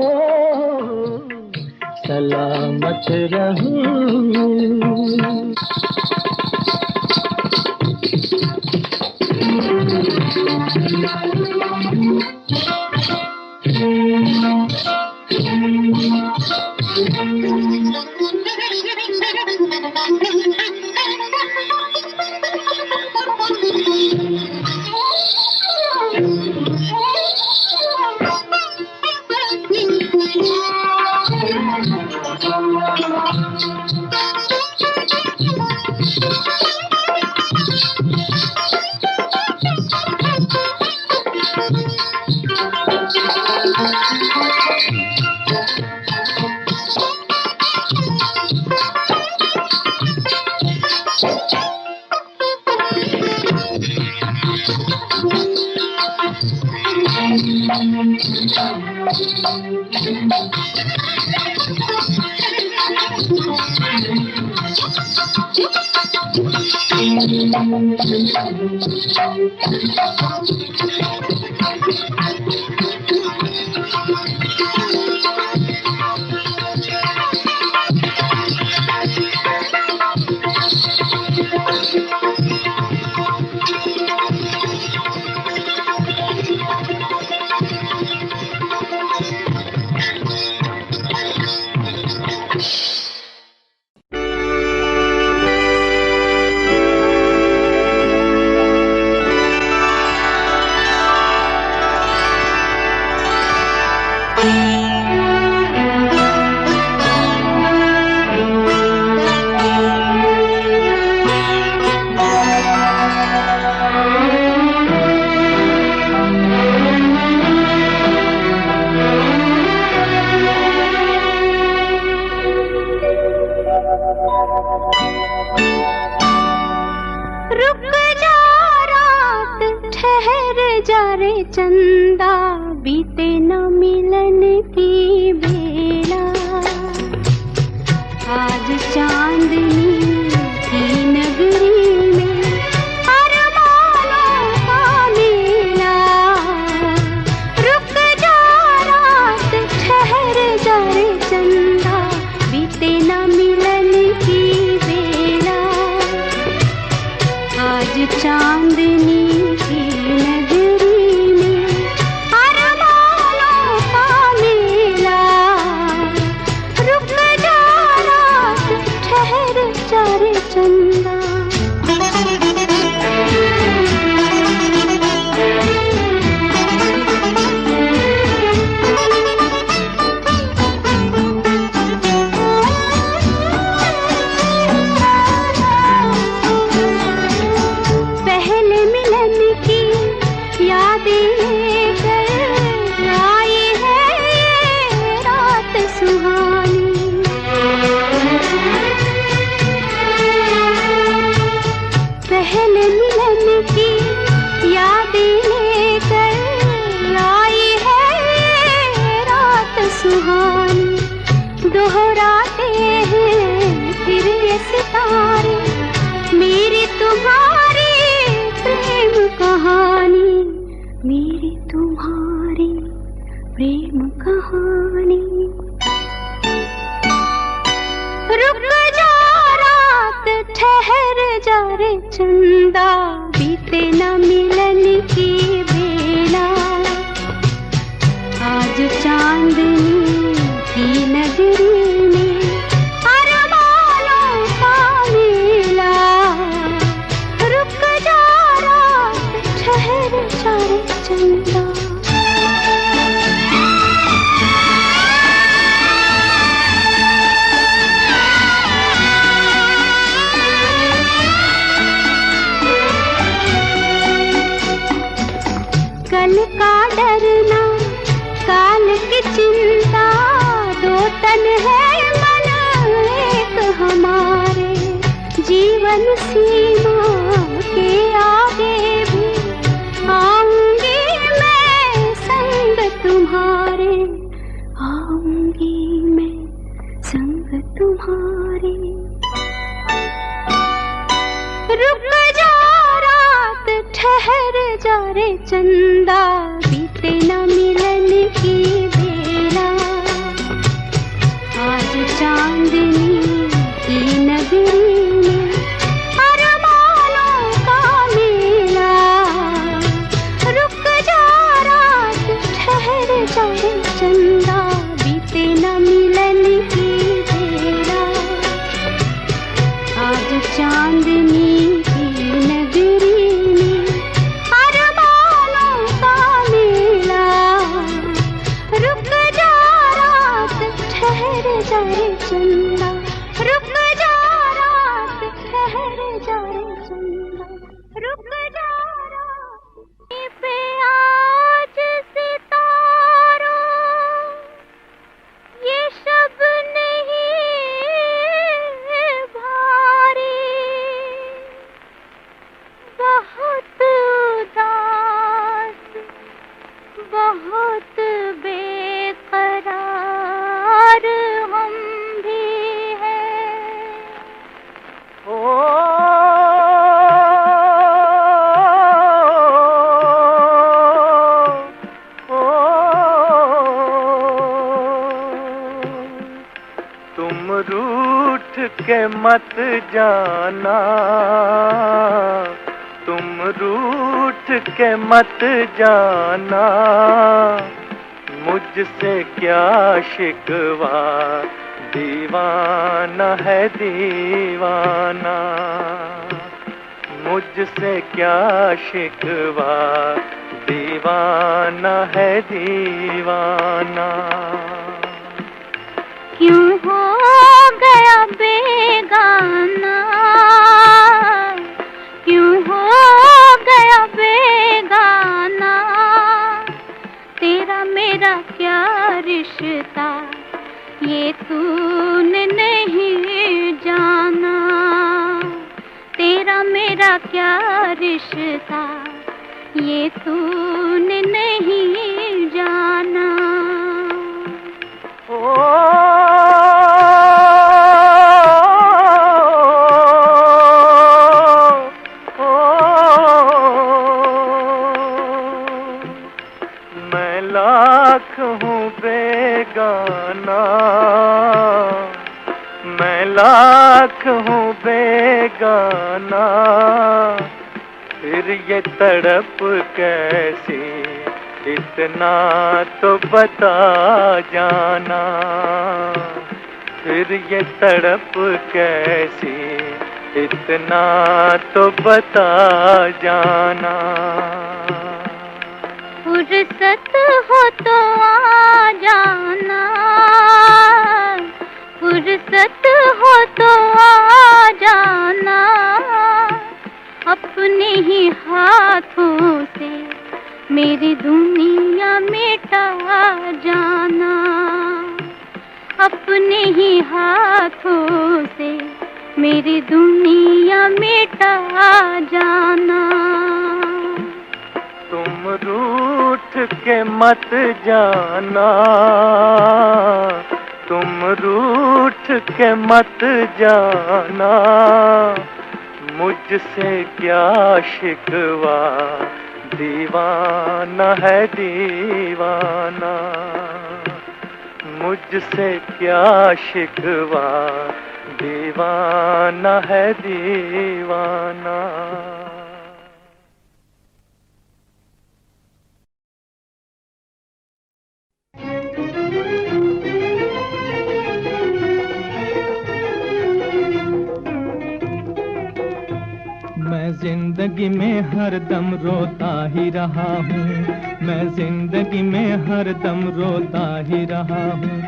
सलामत रहो। चंदा बीते न मिलन की बेला, आज चांदनी की नगरी में अरमानों का मेला। रुक जा रात ठहर जा रे चंदा बीते न मिलन की बेला, आज चांदनी की नगरी में अरमानों का मेला। मेरी तुम्हारी प्रेम कहानी। रुक जा रात, ठहर जा रे चंदा, बीते न मिलन की बेला। आज चांदनी की नगरी में अरमानों का मेला। रुक जा रात, ठहर जा रे चंदा। कल का डरना, काल की चिंता, दो तन है मन एक हमारे। जीवन सीमा के आगे भी आऊंगी मैं संग तुम्हारे। आऊंगी मैं संग तुम्हारे। रुक जा रात, ठहर जा रे चंदा, बीते न मिलन की बेला। आज चांदनी की नगरी में अरमानों का मेला। रुक जा रात, ठहर जा रे चंदा, बीते न मिलन की बेला। आज चांदनी की नगरी में अरमानों का मेला। रुक जा रात, ठहर जा रे चंदा। रुक जा रात, ठहर जा रे चंदा। रुक जा रात पे आज सितारों ये शब नहीं भारी। बहुत उदास, बहुत बेकरार हम भी हैं। तुम रूठ के मत जाना, तुम रूठ के मत जाना। मुझसे क्या शिकवा, दीवाना है दीवाना। मुझसे क्या शिकवा, दीवाना है दीवाना। क्यों हो गया बेगाना, क्यों हो गया बेगाना। तेरा मेरा क्या रिश्ता, ये तूने नहीं जाना। तेरा मेरा क्या रिश्ता, ये तूने नहीं जाना। मैं लाख हूँ बेगाना, मैं लाख हूँ बेगाना। फिर ये तड़प कैसी, इतना तो बता जाना। फिर ये तड़प कैसी, इतना तो बता जाना। फुर्सत हो तो आ जाना, फुर्सत हो तो आ जाना। अपने ही हाथों से मेरी दुनिया मिटा जाना। अपने ही हाथों से मेरी दुनिया मिटा जाना। तुम रूठ के मत जाना, तुम रूठ के मत जाना। मुझसे क्या शिकवा, दीवाना है दीवाना, मुझसे क्या शिकवा, दीवाना है दीवाना। मैं जिंदगी में हरदम रोता ही रहा हूँ, मैं जिंदगी में हरदम रोता ही रहा हूँ,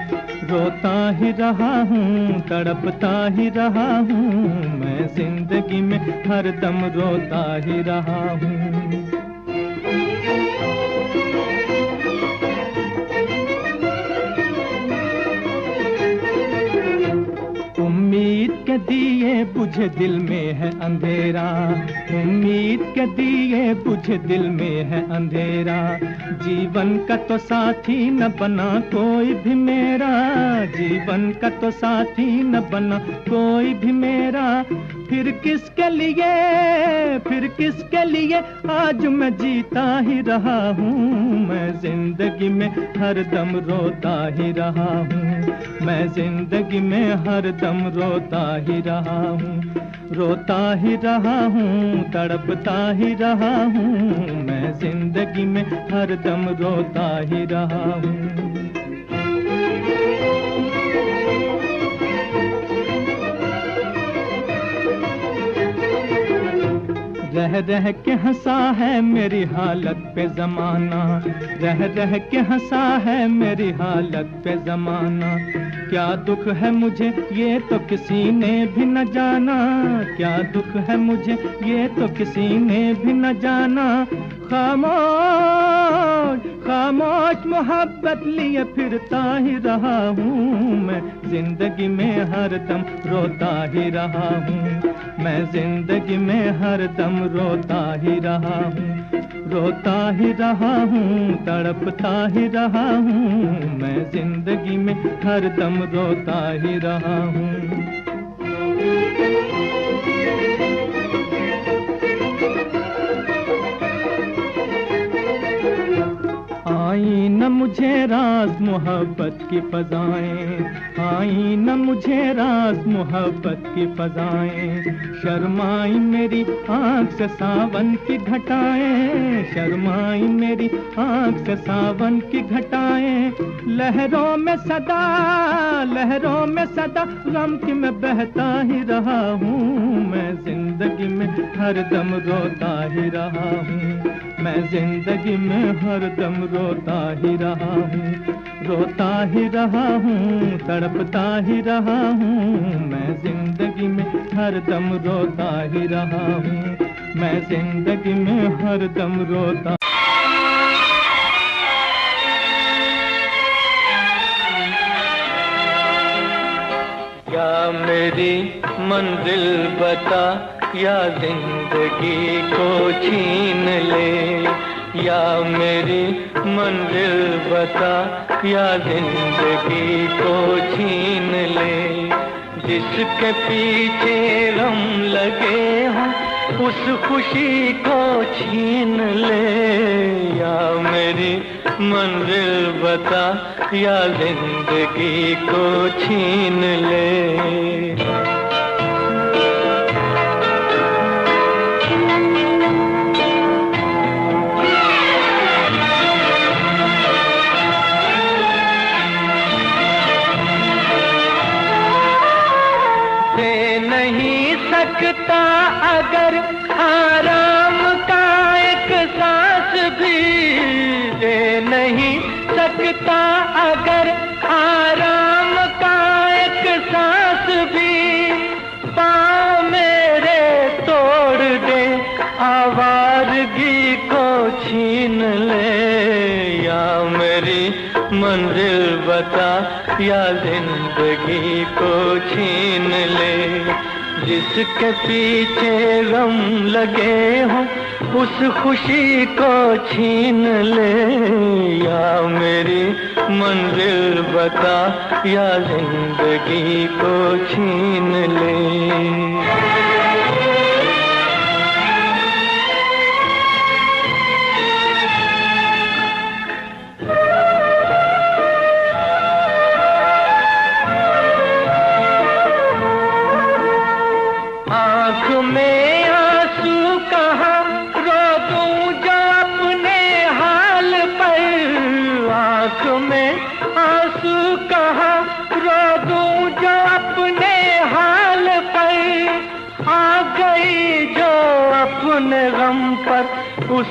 रोता ही रहा हूँ, तड़पता ही रहा हूँ, मैं जिंदगी में हरदम रोता ही रहा हूँ। उम्मीद के दिए बुझे दिल में है अंधेरा, उम्मीद के दिए बुझे दिल में है अंधेरा, जीवन का तो साथी न बना कोई भी मेरा, जीवन का तो साथी न बना कोई भी मेरा, फिर किसके लिए, फिर किसके लिए आज मैं जीता ही रहा हूँ, मैं जिंदगी में हरदम रोता ही रहा हूँ, मैं जिंदगी में हरदम रोता ही रहा हूँ, रोता ही रहा हूँ, तड़पता ही रहा हूँ, मैं जिंदगी में हरदम रोता ही रहा हूँ। रह रह के हंसा है मेरी हालत पे जमाना, रह रह के हंसा है मेरी हालत पे जमाना, क्या दुख है मुझे ये तो किसी ने भी न जाना, क्या दुख है मुझे ये तो किसी ने भी न जाना, खामोश खामोश मोहब्बत लिए फिरता ही रहा हूँ, मैं जिंदगी में हरदम रोता ही रहा हूँ, मैं जिंदगी में हरदम रोता ही रहा हूँ, रोता ही रहा हूँ, तड़पता ही रहा हूँ, मैं जिंदगी में हरदम रोता ही रहा हूँ। आई न मुझे राज मोहब्बत की फजाएं, आई न मुझे राज मोहब्बत की फजाएं, शर्माई मेरी आँख से सावन की घटाएं, शर्माई मेरी आँख से सावन की घटाएं, लहरों में सदा, लहरों में सदा गम की मैं बहता ही रहा हूँ, मैं जिंदगी में हरदम रोता ही रहा हूँ, मैं जिंदगी में हरदम रोता ही रहा हूँ, रोता ही रहा हूँ, तड़पता ही रहा हूँ, मैं जिंदगी में हरदम रोता ही रहा हूँ, मैं जिंदगी में हरदम रोता। या मेरी मंजिल बता, या जिंदगी को छीन ले, या मेरी मंजिल बता, या जिंदगी को छीन ले, जिसके पीछे गम लगे हों उस खुशी को छीन ले, या मेरी मंजिल बता, या जिंदगी को छीन ले। सकता अगर आराम का एक सांस भी, दे नहीं सकता अगर आराम का एक सांस भी, पाँव मेरे तोड़ दे आवारगी को छीन ले, या मेरी मंजिल बता, या जिंदगी को छीन ले, जिसके पीछे गम लगे हों उस खुशी को छीन ले, या मेरी मंजिल बता, या जिंदगी को छीन ले।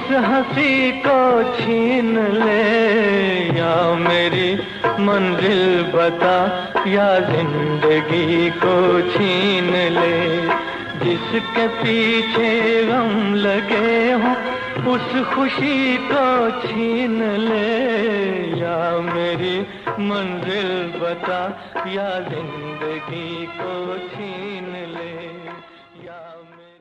उस हंसी को छीन ले, या मेरी मंजिल बता, या जिंदगी को छीन ले। जिसके पीछे गम लगे हों उस खुशी को छीन ले, या मेरी मंजिल बता, या जिंदगी को छीन ले, या मेरी।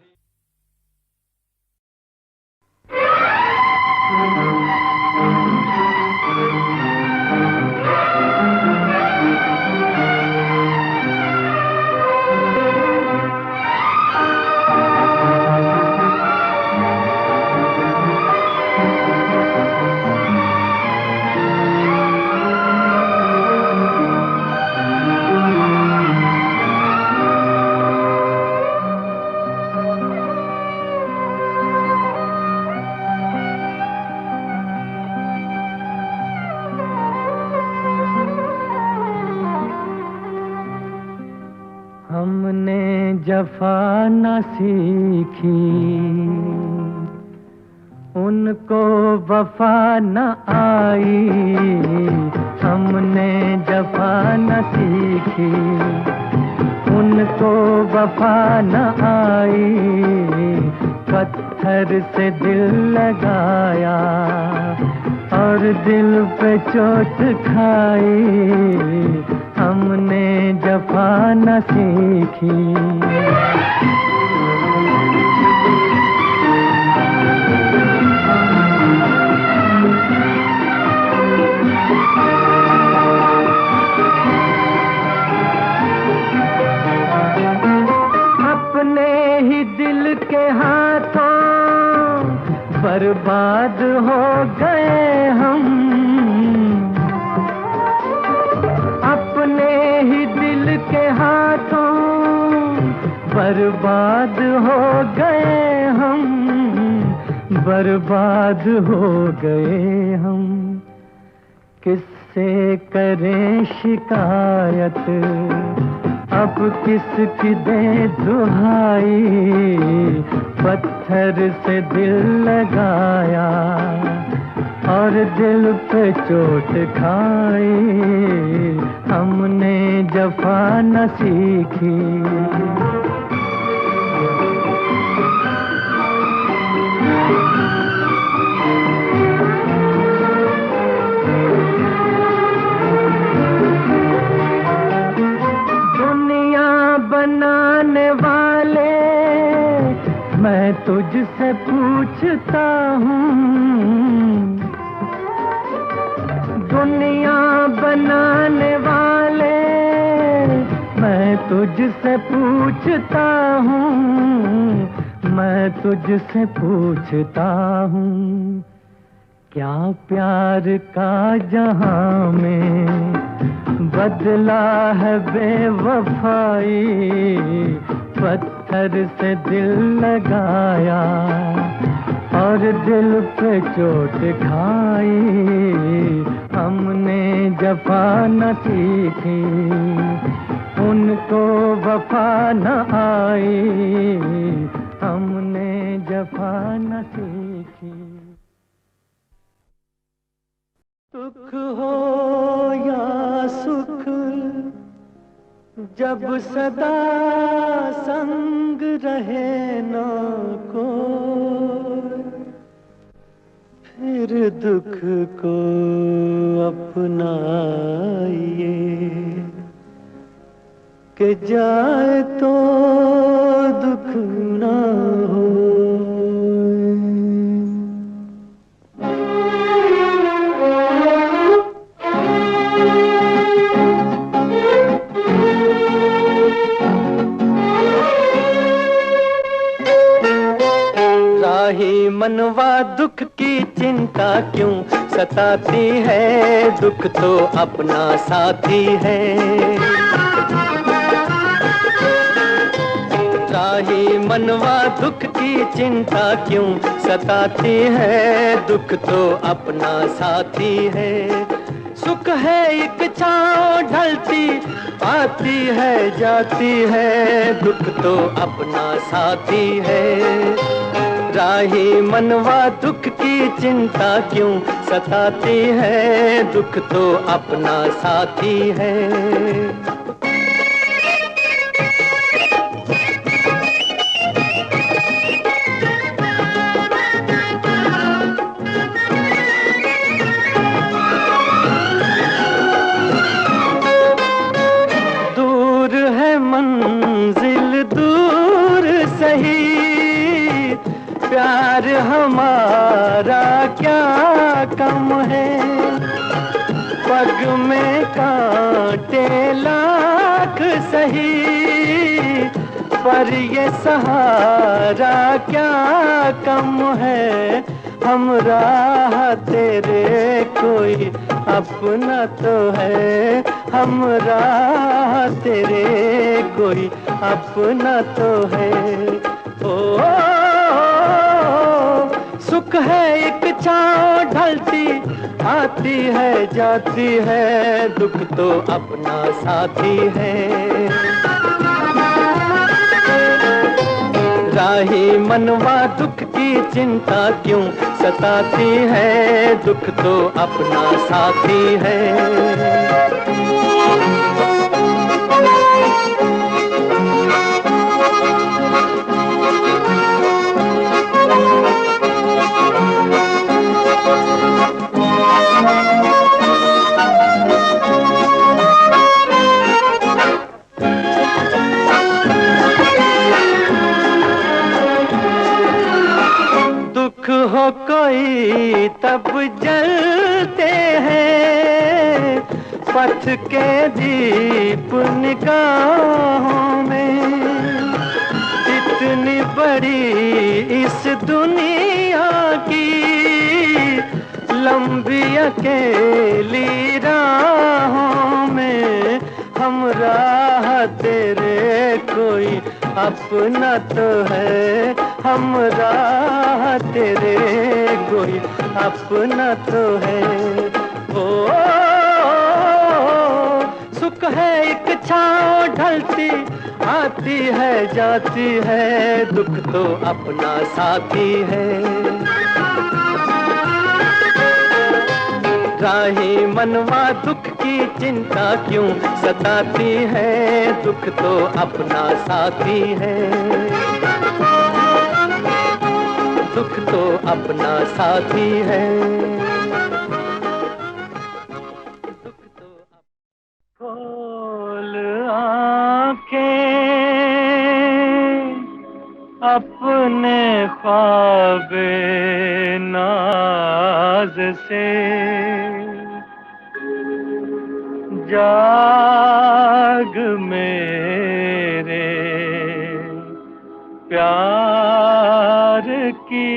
हमने जफा न सीखी, उनको वफा न आई। हमने जफा न सीखी, उनको वफा न आई। पत्थर से दिल लगाया और दिल पे चोट खाई। हमने जफा न सीखी। अपने ही दिल के हाथों बर्बाद हो गए हम। अपने ही दिल के हाथों बर्बाद हो गए हम। बर्बाद हो गए हम। किससे करें शिकायत, अब किसकी दे दुहाई। पत्थर से दिल लगाया और दिल पे चोट खाई। हमने जफा न सीखी। बनाने वाले मैं तुझसे पूछता हूँ। दुनिया बनाने वाले मैं तुझसे पूछता हूँ। मैं तुझसे पूछता हूँ, क्या प्यार का जहां में बदला है बेवफाई। पत्थर से दिल लगाया और दिल पे चोट खाई। हमने जफा न सीखी, उनको वफा न आई। हमने जफा न सीखी। दुख हो या सुख जब सदा संग रहे ना कोई, फिर दुख को अपनाइए कि जाए तो दुख ना हो। राही मनवा दुख की चिंता क्यों सताती है। दुख तो अपना साथी है। राही मनवा दुख की चिंता क्यों सताती है। दुख तो अपना साथी है। सुख है एक छाँव ढलती आती है जाती है। दुख तो अपना साथी है। राही मनवा दुख की चिंता क्यों सताती है, दुख तो अपना साथी है। दूर है मंजिल दूर सही, प्यार हमारा क्या कम है। पग में कांटे लाख सही, पर ये सहारा क्या कम है। हम राह तेरे कोई अपना तो है, हम राह तेरे कोई अपना तो है। ओ सुख है एक छाँव ढलती आती है जाती है, दुख तो अपना साथी है। राही मनवा दुख की चिंता क्यों सताती है, दुख तो अपना साथी है। दुख हो कोई तब जलते हैं, पथ के दीप निगाहों में। इतनी बड़ी इस दुनिया की लंबी अकेली राहों में, हम राह तेरे कोई अपना तो है, हम राह तेरे कोई अपना तो है। ओ सुख है एक छाँव ढलती आती है जाती है, दुख तो अपना साथी है। राही मनवा दुख की चिंता क्यों सताती है, दुख तो अपना साथी है। दुख तो अपना साथी है। दुख तो खोल आंखें अपने ख्वाबे नाज से, जाग मेरे प्यार की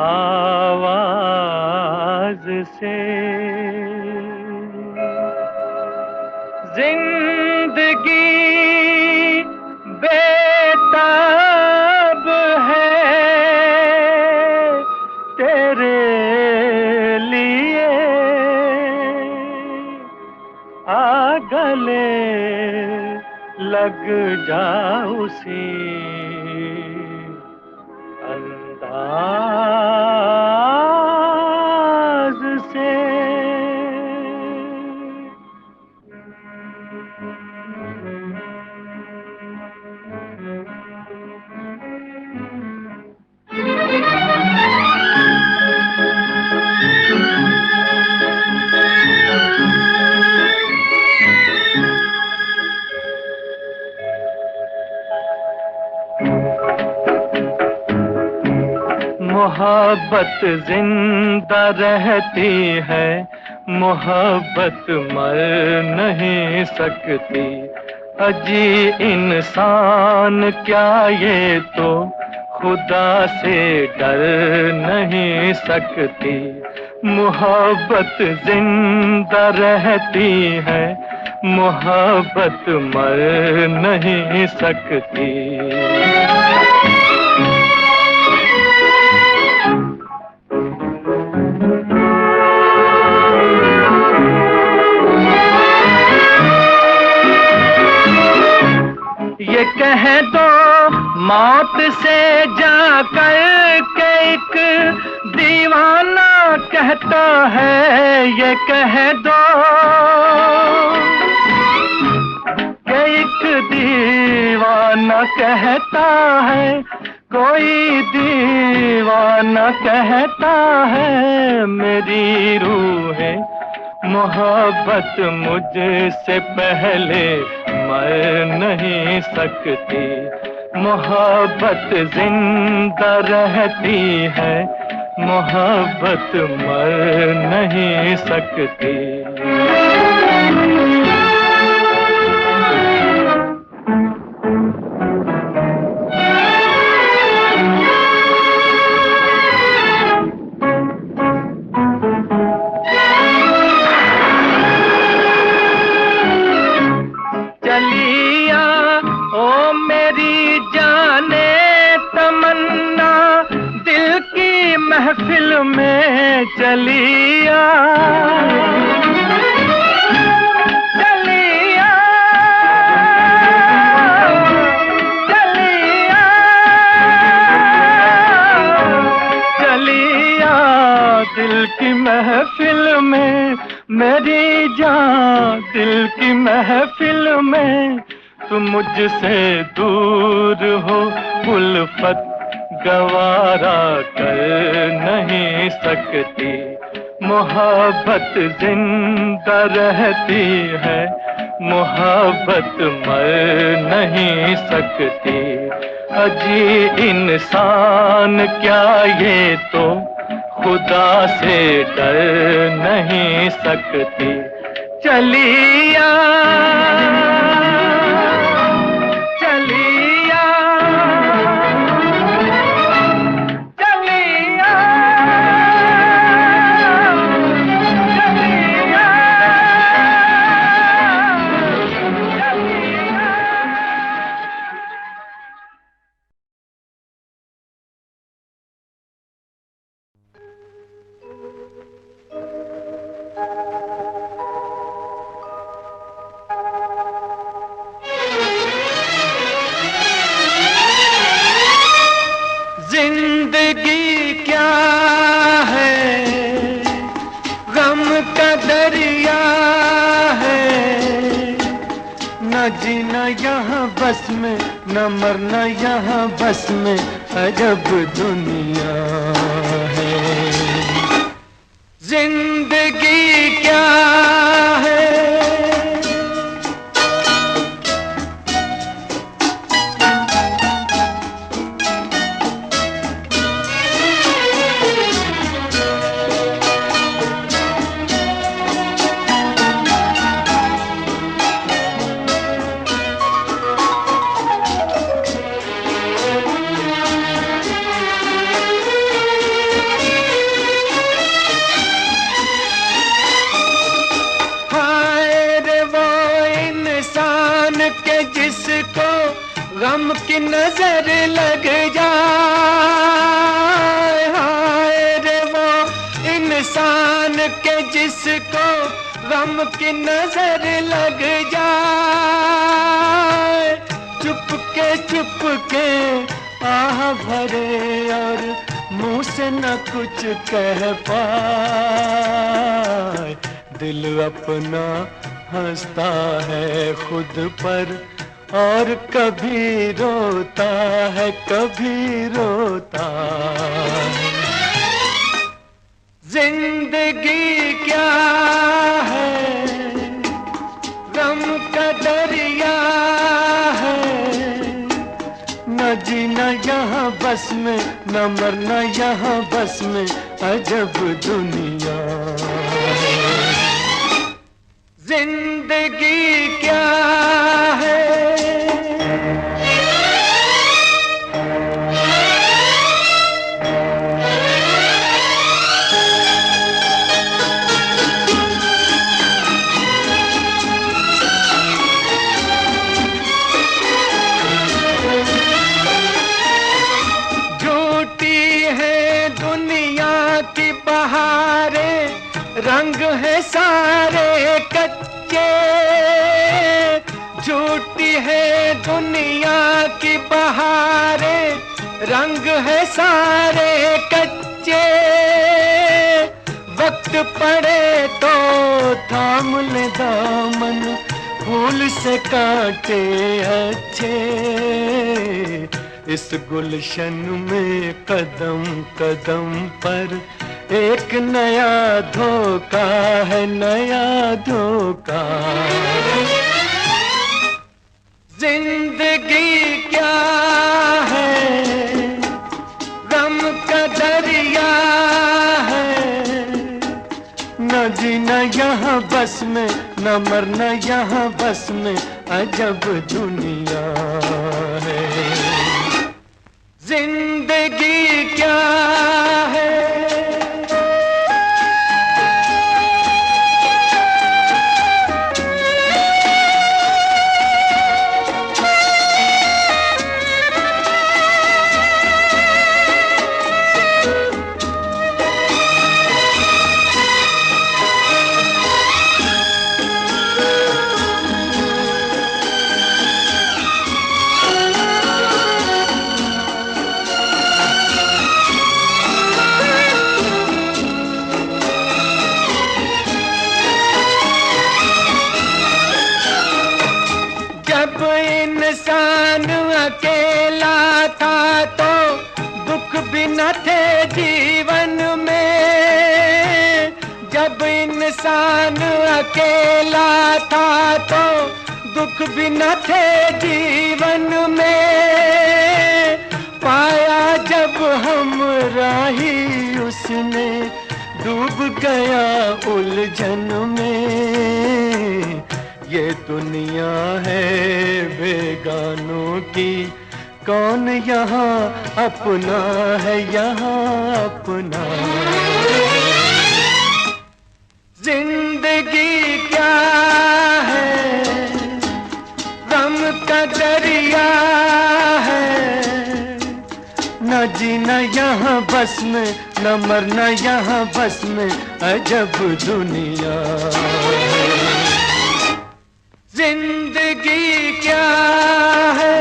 आवाज से। जिंदगी बेताब है तेरे लिए, आ गले लग जा उसी अंदाज से। मोहब्बत जिंदा रहती है, मोहब्बत मर नहीं सकती। अजी इंसान क्या ये तो खुदा से डर नहीं सकती। मोहब्बत जिंदा रहती है, मोहब्बत मर नहीं सकती। ये कह दो मौत से जाकर के एक दीवाना कहता है ये कह दो कि एक दीवाना कहता है, कोई दीवाना कहता है मेरी रूह है मोहब्बत मुझसे पहले मर नहीं सकती, मोहब्बत जिंदा रहती है, मोहब्बत मर नहीं सकती। चलिया ओ मेरी जाने तमन्ना, दिल की महफिल में चलिया, चलिया, चलिया, चलिया दिल की महफिल में, मेरी जान दिल की महफिल में। तुम मुझसे दूर हो उल्फत गवारा कर नहीं सकती, मोहब्बत जिंदा रहती है, मोहब्बत मर नहीं सकती। अजी इंसान क्या ये तो खुदा से डर नहीं सकती। चलिया, चलिया, चलिया, चलिया, चलिया। जिंदगी क्या है, गम का दरिया है, न जीना यहाँ बस में, न मरना यहाँ बस में, अजब दुनिया है। जिंदगी क्या है, जिसको गम की नजर लग जाए, हाय रे वो इंसान के जिसको गम की नजर लग जाए। चुप के आह भरे और मुंह से न कुछ कह पाए, दिल अपना हंसता है खुद पर और कभी रोता है, कभी रोता है। जिंदगी क्या है, गम का दरिया है, न जीना यहाँ बस में, न मरना यहाँ बस में, अजब दुनिया है। जिंदगी क्या है, रंग है सारे कच्चे, झूठी है दुनिया की बहारें, रंग है सारे कच्चे, वक्त पड़े तो थाम ले दामन, फूल से काटे अच्छे। इस गुलशन में कदम कदम पर एक नया धोखा है, नया धोखा। जिंदगी क्या है, गम का दरिया है, न जीना यहाँ बस में, न मरना यहाँ बस में, अजब दुनिया है। जिंदगी क्या है। जब इंसान अकेला था तो दुख भी न थे जीवन में। जब इंसान अकेला था तो दुख भी न थे जीवन में। पाया जब हम राही उसने, डूब गया उलझन में। ये दुनिया है बेगानों की, कौन यहाँ अपना है, यहाँ अपना। जिंदगी क्या है, गम का दरिया है, न जीना यहाँ बस में, न मरना यहाँ बस में, अजब दुनिया। जिंदगी क्या है।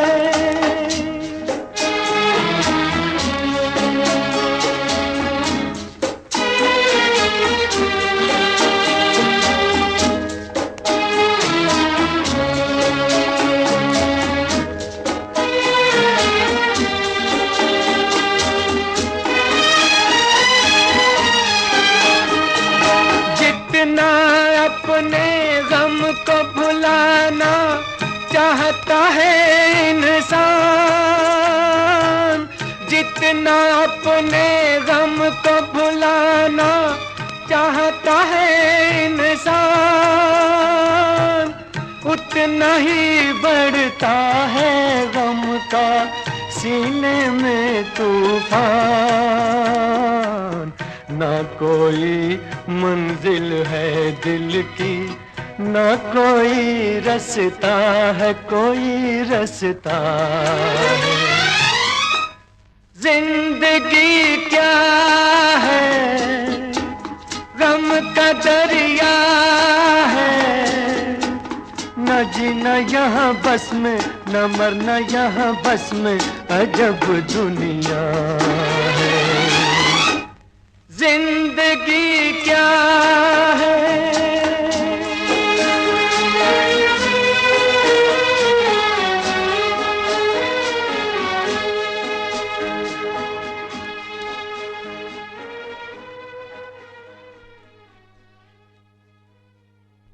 जितना अपने गम को भुलाना चाहता है इंसान, जितना अपने गम को भुलाना चाहता है इंसान, उतना ही बढ़ता है गम का सीने में तूफान। ना कोई मंजिल है दिल की, ना कोई रास्ता है, कोई रास्ता है। जिंदगी क्या है, गम का दरिया है, न जीना यहाँ बस में, न मरना यहाँ बस में, अजब दुनिया है।